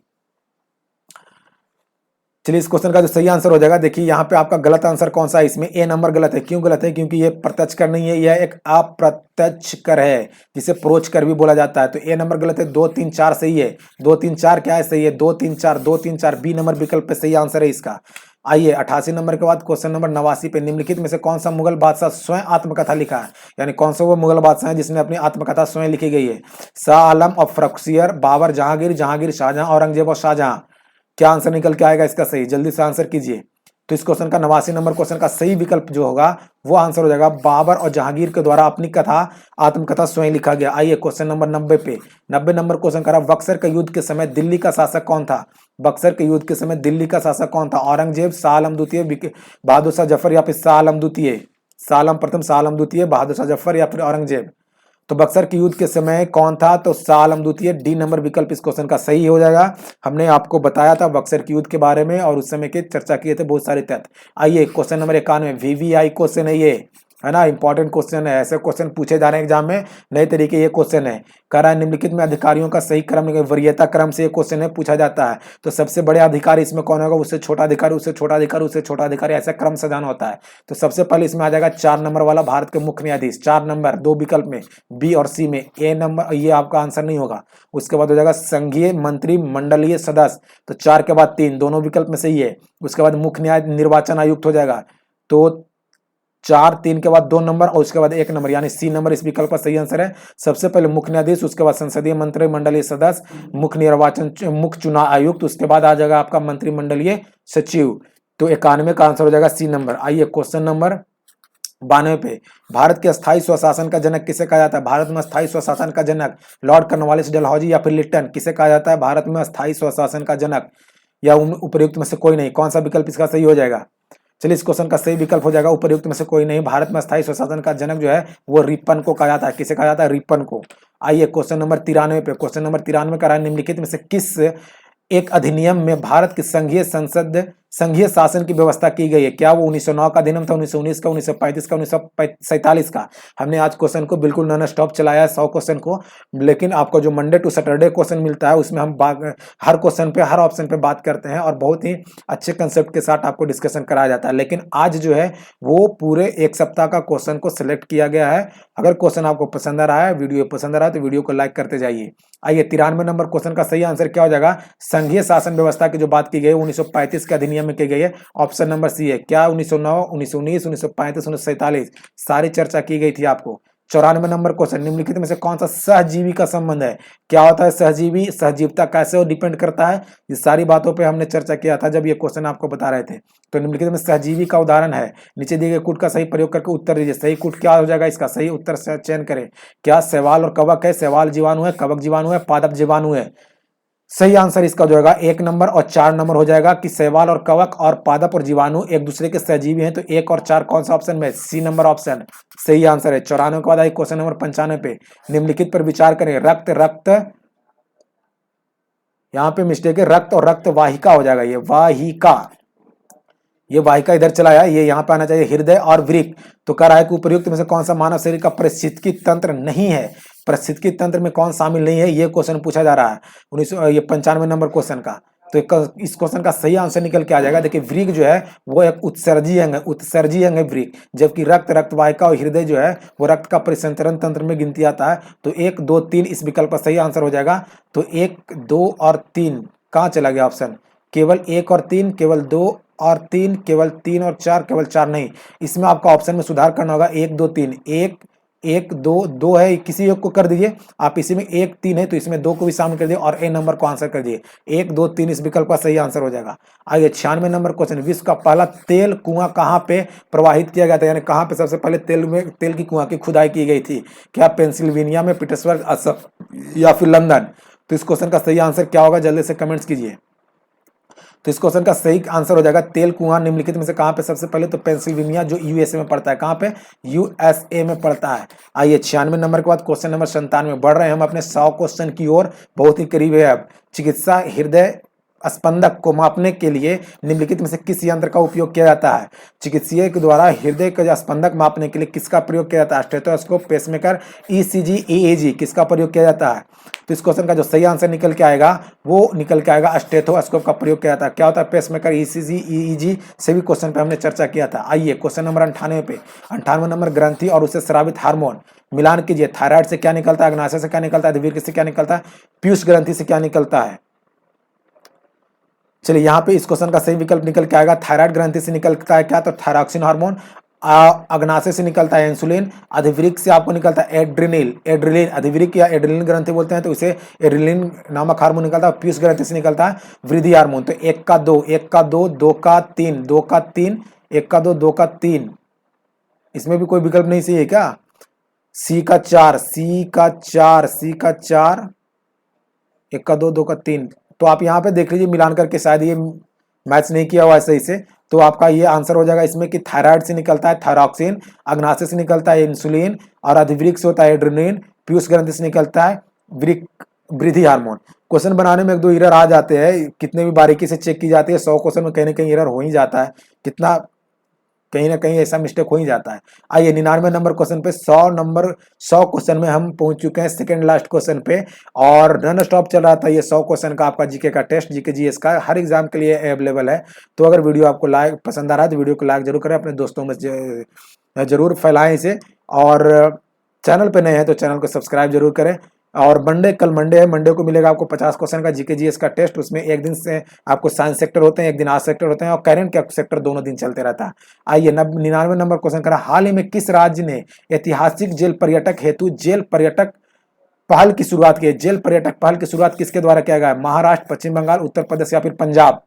चलिए इस क्वेश्चन का जो सही आंसर हो जाएगा, देखिए यहाँ पे आपका गलत आंसर कौन सा है? इसमें ए नंबर गलत है। क्यों गलत है? क्योंकि ये प्रत्यक्ष कर नहीं है, यह एक अप्रत्यक्ष कर है जिसे प्रोच कर भी बोला जाता है। तो ए नंबर गलत है। 2, 3, 4 सही है। 2, 3, 4 क्या है? सही है। 2, 3, 4, 2, 3, 4 बी नंबर विकल्प पे सही आंसर है इसका। आइए 88 नंबर के बाद क्वेश्चन नंबर 89 पे, निम्नलिखित में से कौन सा मुगल बादशाह स्वयं आत्मकथा लिखा है? यानी कौन सा वो मुगल बादशाह है जिसने अपनी आत्मकथा स्वयं लिखी गई है? शाह आलम और फरुखसियर, बाबर, जहांगीर, शाहजहां, औरंगजेब और शाहजहां? क्या आंसर निकल के आएगा इसका सही? जल्दी से आंसर कीजिए। तो इस क्वेश्चन का 89 नंबर क्वेश्चन का सही विकल्प जो होगा वो आंसर हो जाएगा बाबर और जहांगीर के द्वारा अपनी कथा आत्मकथा स्वयं लिखा गया। आइए क्वेश्चन नंबर 90 पे 90 नंबर क्वेश्चन करा, बक्सर के युद्ध के समय दिल्ली का शासक कौन था? बक्सर के युद्ध के समय दिल्ली का शासक कौन था? औरंगजेब, शाह आलम द्वितीय, बहादुर शाह जफर या फिर शाह आलम द्वितीय? शाह आलम प्रथम, शाह आलम द्वितीय, बहादुर शाह जफर या फिर औरंगजेब? तो बक्सर के युद्ध के समय कौन था? तो शाह आलम द्वितीय। डी नंबर विकल्प इस क्वेश्चन का सही हो जाएगा। हमने आपको बताया था बक्सर के युद्ध के बारे में और उस समय की चर्चा किए थे बहुत सारे तथ्य। आइए क्वेश्चन नंबर 91 वीवीआई क्वेश्चन है, ये है ना, इंपॉर्टेंट क्वेश्चन है। ऐसे क्वेश्चन पूछे जा रहे हैं एग्जाम में, नए तरीके ये क्वेश्चन है। कह रहा है निम्नलिखित में अधिकारियों का सही क्रम, वरीयता क्रम से ये क्वेश्चन है पूछा जाता है। तो सबसे बड़े अधिकारी इसमें कौन होगा? उससे छोटा अधिकारी, उससे छोटा अधिकारी, उससे छोटा अधिकारी, ऐसा क्रम सजाना होता है। तो सबसे पहले इसमें आ जाएगा 4 नंबर वाला, भारत के मुख्य न्यायाधीश। 4 नंबर 2 विकल्प में, बी और सी में। ए नंबर ये आपका आंसर नहीं होगा। उसके बाद हो जाएगा संघीय मंत्री मंडलीय सदस्य, तो 4 के बाद 3 दोनों विकल्प में सही है। उसके बाद मुख्य न्याय निर्वाचन आयुक्त हो जाएगा, तो 4 3 के बाद 2 नंबर और उसके बाद 1 नंबर, यानी सी नंबर इस विकल्प का सही आंसर है। सबसे पहले मुख्य न्यायाधीश, उसके बाद संसदीय मंत्रिमंडलीय सदस्य, मुख्य चुनाव आयुक्त, उसके बाद आ जाएगा आपका मंत्रिमंडलीय सचिव। तो 91 का आंसर हो जाएगा सी नंबर। आइए क्वेश्चन नंबर 92 पे, भारत के स्थायी स्वशासन का जनक किसे कहा जाता है? भारत में स्थायी स्वशासन का जनक लॉर्ड कॉर्नवालिस, डलहौजी या फिर लिट्टन, किसे कहा जाता है भारत में स्थायी स्वशासन का जनक? या उपर्युक्त में से कोई नहीं? कौन सा विकल्प इसका सही हो जाएगा? चलिए इस क्वेश्चन का सही विकल्प हो जाएगा उपर्युक्त में से कोई नहीं। भारत में स्थायी स्वशासन का जनक जो है वो रिपन को कहा जाता है। किसे कहा जाता है? रिपन को। आइए क्वेश्चन नंबर 93 पे, क्वेश्चन नंबर 93 का निम्नलिखित में से किस एक अधिनियम में भारत की संघीय शासन की व्यवस्था की गई है? क्या वो 1909 का अधिनियम था, 1919 का, 1935 का, 1947 का? हमने आज क्वेश्चन को बिल्कुल नॉन स्टॉप चलाया है 100 क्वेश्चन को, लेकिन आपको जो मंडे टू सैटरडे क्वेश्चन मिलता है उसमें हम हर क्वेश्चन पे, हर ऑप्शन पे बात करते हैं और बहुत ही अच्छे कंसेप्ट के साथ आपको डिस्कशन कराया जाता है। लेकिन आज जो है वो पूरे एक सप्ताह का क्वेश्चन को सिलेक्ट किया गया है। अगर क्वेश्चन आपको पसंद आ रहा है, वीडियो पसंद आ रहा है, तो वीडियो को लाइक करते जाइए। आइए 93 नंबर क्वेश्चन का सही आंसर क्या हो जाएगा? संघीय शासन व्यवस्था की जो बात की गई है 1935 के अधिनियम में की गई है। ऑप्शन नंबर सी है। क्या 1909, 1919, 1935, 1947 सारी चर्चा की गई थी आपको। 94 नंबर क्वेश्चन, निम्नलिखित में से कौन सा सहजीवी का संबंध है? क्या होता है सहजीवी? सहजीवता कैसे वो डिपेंड करता है? ये सारी बातों पे हमने चर्चा किया था जब ये क्वेश्चन आपको बता रहे थे। तो निम्नलिखित में सहजीवी का उदाहरण है, नीचे दिए गए कूट का सही प्रयोग करके उत्तर दीजिए। सही कूट क्या हो जाएगा? इसका सही उत्तर चयन करें। क्या शैवाल और कवक है? शैवाल जीवाणु है, कवक जीवाणु है, पादप जीवाणु है? सही आंसर इसका जो होगा 1 नंबर और 4 नंबर हो जाएगा कि शैवाल और कवक और पादप और जीवाणु एक दूसरे के सहजीवी हैं। तो 1 और 4 कौन सा ऑप्शन में? सी नंबर ऑप्शन सही आंसर है। 94 के बाद आई क्वेश्चन नंबर 95 पे, निम्नलिखित पर विचार करें। रक्त यहाँ पे मिस्टेक है, रक्त और रक्त वाहिका हो जाएगा। ये वाहिका इधर चला है, ये यहाँ पे आना चाहिए हृदय और वृक्क। तो कह रहा है कि उपर्युक्त में से कौन सा मानव शरीर का पारिस्थितिकी तंत्र नहीं है? पारिस्थितिकी तंत्र में कौन शामिल नहीं है, ये क्वेश्चन पूछा जा रहा है 95 नंबर क्वेश्चन का। तो इस क्वेश्चन का सही आंसर निकल के आ जाएगा। देखिए वृक्क जो है वो एक उत्सर्जी अंग है वृक्क, जबकि रक्त वाहिका और हृदय जो है वो रक्त का परिसंचरण तंत्र में गिनती आता है। तो 1 2 3 इस विकल्प का सही आंसर हो जाएगा। तो 1 2 और 3 कहाँ चला गया ऑप्शन? केवल 1 और 3, केवल 2 और 3, केवल 3 और 4, केवल 4 नहीं। इसमें आपका ऑप्शन में सुधार करना होगा। 1 2 3, 1 2 2 है, किसी एक को कर दीजिए आप। इसी में 1 3 है तो इसमें 2 को भी शामिल कर दिए और ए नंबर को आंसर कर दिए। 1 2 3 इस विकल्प का सही आंसर हो जाएगा। आइए 96 नंबर क्वेश्चन, विश्व का पहला तेल कुआं कहाँ पे प्रवाहित किया गया था? यानी कहाँ पे सबसे पहले तेल की कुआं की खुदाई की गई थी? क्या पेंसिल्वेनिया में, पीटर्सबर्ग, असम या फिर लंदन? तो इस क्वेश्चन का सही आंसर क्या होगा? जल्दी से कमेंट्स कीजिए। तो इस क्वेश्चन का सही आंसर हो जाएगा तेल कुआं निम्नलिखित में से कहां पे सबसे पहले? तो पेंसिल्वेनिया जो यूएसए में पड़ता है। कहां पे? यूएसए में पड़ता है। आइए 96 नंबर के बाद क्वेश्चन नंबर 97 बढ़ रहे हैं हम अपने 100 क्वेश्चन की ओर, बहुत ही करीब है अब। चिकित्सा हृदय स्पंदक को मापने के लिए निम्नलिखित में से किस यंत्र का उपयोग किया जाता है? चिकित्सक के द्वारा हृदय का स्पंदक मापने के लिए किसका प्रयोग किया जाता है? स्टेथोस्कोप, पेसमेकर, ईसीजी, ईईजी, किसका प्रयोग किया जाता है? तो इस क्वेश्चन का जो सही आंसर निकल के आएगा वो निकल के आएगा स्टेथोस्कोप का प्रयोग किया जाता है। क्या होता है पेसमेकर, ईसीजी, ईईजी, सभी क्वेश्चन पे हमने चर्चा किया था। आइए क्वेश्चन नंबर 98 पे, 98 नंबर, ग्रंथि और उससे स्रावित हार्मोन मिलान कीजिए। थायराइड से क्या निकलता है? अग्नाशय से क्या निकलता है? वीर्य से क्या निकलता है? पीयूष ग्रंथि से क्या निकलता है? चलिए यहाँ पे इस क्वेश्चन का सही विकल्प निकल के आएगा थायराइड ग्रंथि से निकलता है क्या? तो थायरॉक्सिन हार्मोन। अग्नाशय से निकलता है इंसुलिन, अधिवृक्क से आपको निकलता है एड्रिलिन, अधिवृक्क या एड्रिलिन ग्रंथि बोलते हैं, तो इसे एड्रिलिन नामक हार्मोन निकलता है। पीयूष ग्रंथि से निकलता है वृद्धि हार्मोन। तो 1 का 2, 1 का 2, 2 का 3, 2 का 3, 1 का 2, 2 का 3, इसमें भी कोई विकल्प नहीं सही है क्या? सी का 4, सी का 4, सी का 4, 1 का 2, 2 का 3। तो आप यहाँ पे देख लीजिए मिलान करके, शायद ये मैच नहीं किया हुआ है सही से, तो आपका ये आंसर हो जाएगा इसमें कि थायराइड से निकलता है थायरॉक्सिन, अग्नाशय से निकलता है इंसुलिन, और अधिवृक्क से होता है एड्रेनालिन, पीयूष ग्रंथि से निकलता है वृद्धि हार्मोन। क्वेश्चन बनाने में 1-2 एरर आ जाते हैं, कितने भी बारीकी से चेक की जाती है, 100 क्वेश्चन में कहीं ना कहीं एरर हो ही जाता है, कितना कहीं ना कहीं ऐसा मिस्टेक हो ही जाता है। आइए 99 नंबर क्वेश्चन पे, 100 क्वेश्चन में हम पहुंच चुके हैं सेकंड लास्ट क्वेश्चन पे, और नॉन स्टॉप चल रहा था ये 100 क्वेश्चन का आपका जीके का टेस्ट, जीके जीएस का हर एग्जाम के लिए अवेलेबल है। तो अगर वीडियो आपको लाइक पसंद आ रहा है तो वीडियो को लाइक जरूर करें, अपने दोस्तों में जरूर फैलाएं इसे, और चैनल पे नए हैं तो चैनल को सब्सक्राइब जरूर करें। और कल मंडे है, मंडे को मिलेगा आपको 50 क्वेश्चन का जीके जीएस का टेस्ट। उसमें एक दिन से आपको साइंस सेक्टर होते हैं, एक दिन आर्ट्स सेक्टर होते हैं, और करंट के सेक्टर दोनों दिन चलते रहता है। आइए 99 नंबर क्वेश्चन करा, हाल ही में किस राज्य ने ऐतिहासिक जेल पर्यटक हेतु जेल पर्यटक पहल की शुरुआत की? जेल पर्यटक पहल की शुरुआत किसके द्वारा किया गया? महाराष्ट्र, पश्चिम बंगाल, उत्तर प्रदेश या फिर पंजाब?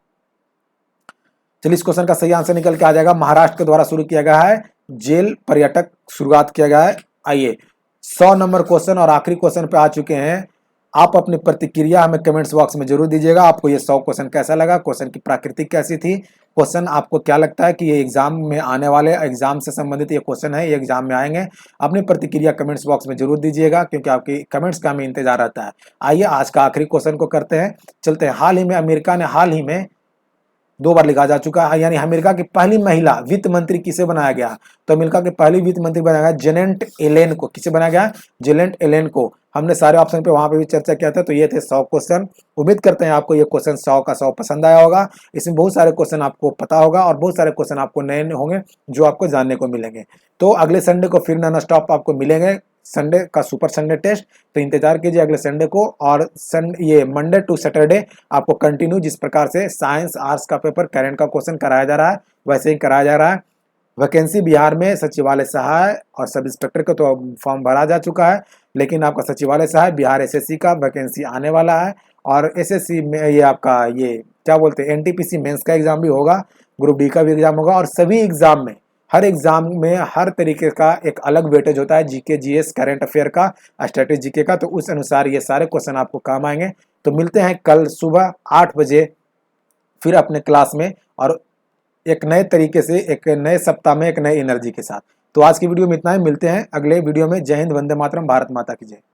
चलिए इस क्वेश्चन का सही आंसर निकल के आ जाएगा, महाराष्ट्र के द्वारा शुरू किया गया है जेल पर्यटक, शुरुआत किया गया है। आइए 100 नंबर क्वेश्चन और आखिरी क्वेश्चन पे आ चुके हैं। आप अपनी प्रतिक्रिया हमें कमेंट्स बॉक्स में जरूर दीजिएगा, आपको ये 100 क्वेश्चन कैसा लगा, क्वेश्चन की प्रकृति कैसी थी, क्वेश्चन आपको क्या लगता है कि ये एग्जाम में आने वाले, एग्जाम से संबंधित ये क्वेश्चन है, ये एग्जाम में आएंगे। अपनी प्रतिक्रिया कमेंट्स बॉक्स में जरूर दीजिएगा, क्योंकि आपकी कमेंट्स का हमें इंतजार रहता है। आइए आज का आखिरी क्वेश्चन को करते हैं, चलते हैं। हाल ही में अमेरिका ने, हाल ही में 2 बार लिखा जा चुका है, यानी अमेरिका की पहली महिला वित्त मंत्री किसे बनाया गया? तो अमेरिका की पहली वित्त मंत्री बनाया गया जेनेट एलेन को। किसे बनाया गया? जेनेट एलेन को। हमने सारे ऑप्शन पे वहां पे भी चर्चा किया था। तो ये थे 100 क्वेश्चन। उम्मीद करते हैं आपको ये क्वेश्चन 100 का 100 पसंद आया होगा। इसमें बहुत सारे क्वेश्चन आपको पता होगा, और बहुत सारे क्वेश्चन आपको नए होंगे जो आपको जानने को मिलेंगे। तो अगले संडे को फिर नॉन स्टॉप आपको मिलेंगे, संडे का सुपर संडे टेस्ट। तो इंतजार कीजिए अगले संडे को, और ये मंडे टू सैटरडे आपको कंटिन्यू जिस प्रकार से साइंस आर्ट्स का पेपर करंट का क्वेश्चन कराया जा रहा है वैसे ही कराया जा रहा है। वैकेंसी बिहार में सचिवालय सहायक और सब इंस्पेक्टर का तो फॉर्म भरा जा चुका है, लेकिन आपका सचिवालय सहायक बिहार एसएससी का वैकेंसी आने वाला है। और एसएससी में ये आपका ये क्या बोलते हैं एनटीपीसी मेंस का एग्जाम भी होगा, ग्रुप डी का भी एग्जाम होगा, और सभी एग्जाम में, हर एग्जाम में हर तरीके का एक अलग वेटेज होता है, जीके जीएस करंट अफेयर का, स्टैटिस्टिक्स जीके का। तो उस अनुसार ये सारे क्वेश्चन आपको काम आएंगे। तो मिलते हैं कल सुबह 8 बजे फिर अपने क्लास में, और एक नए तरीके से, एक नए सप्ताह में, एक नए एनर्जी के साथ। तो आज की वीडियो में इतना ही, मिलते हैं अगले वीडियो में। जय हिंद, वंदे मातरम, भारत माता की जय।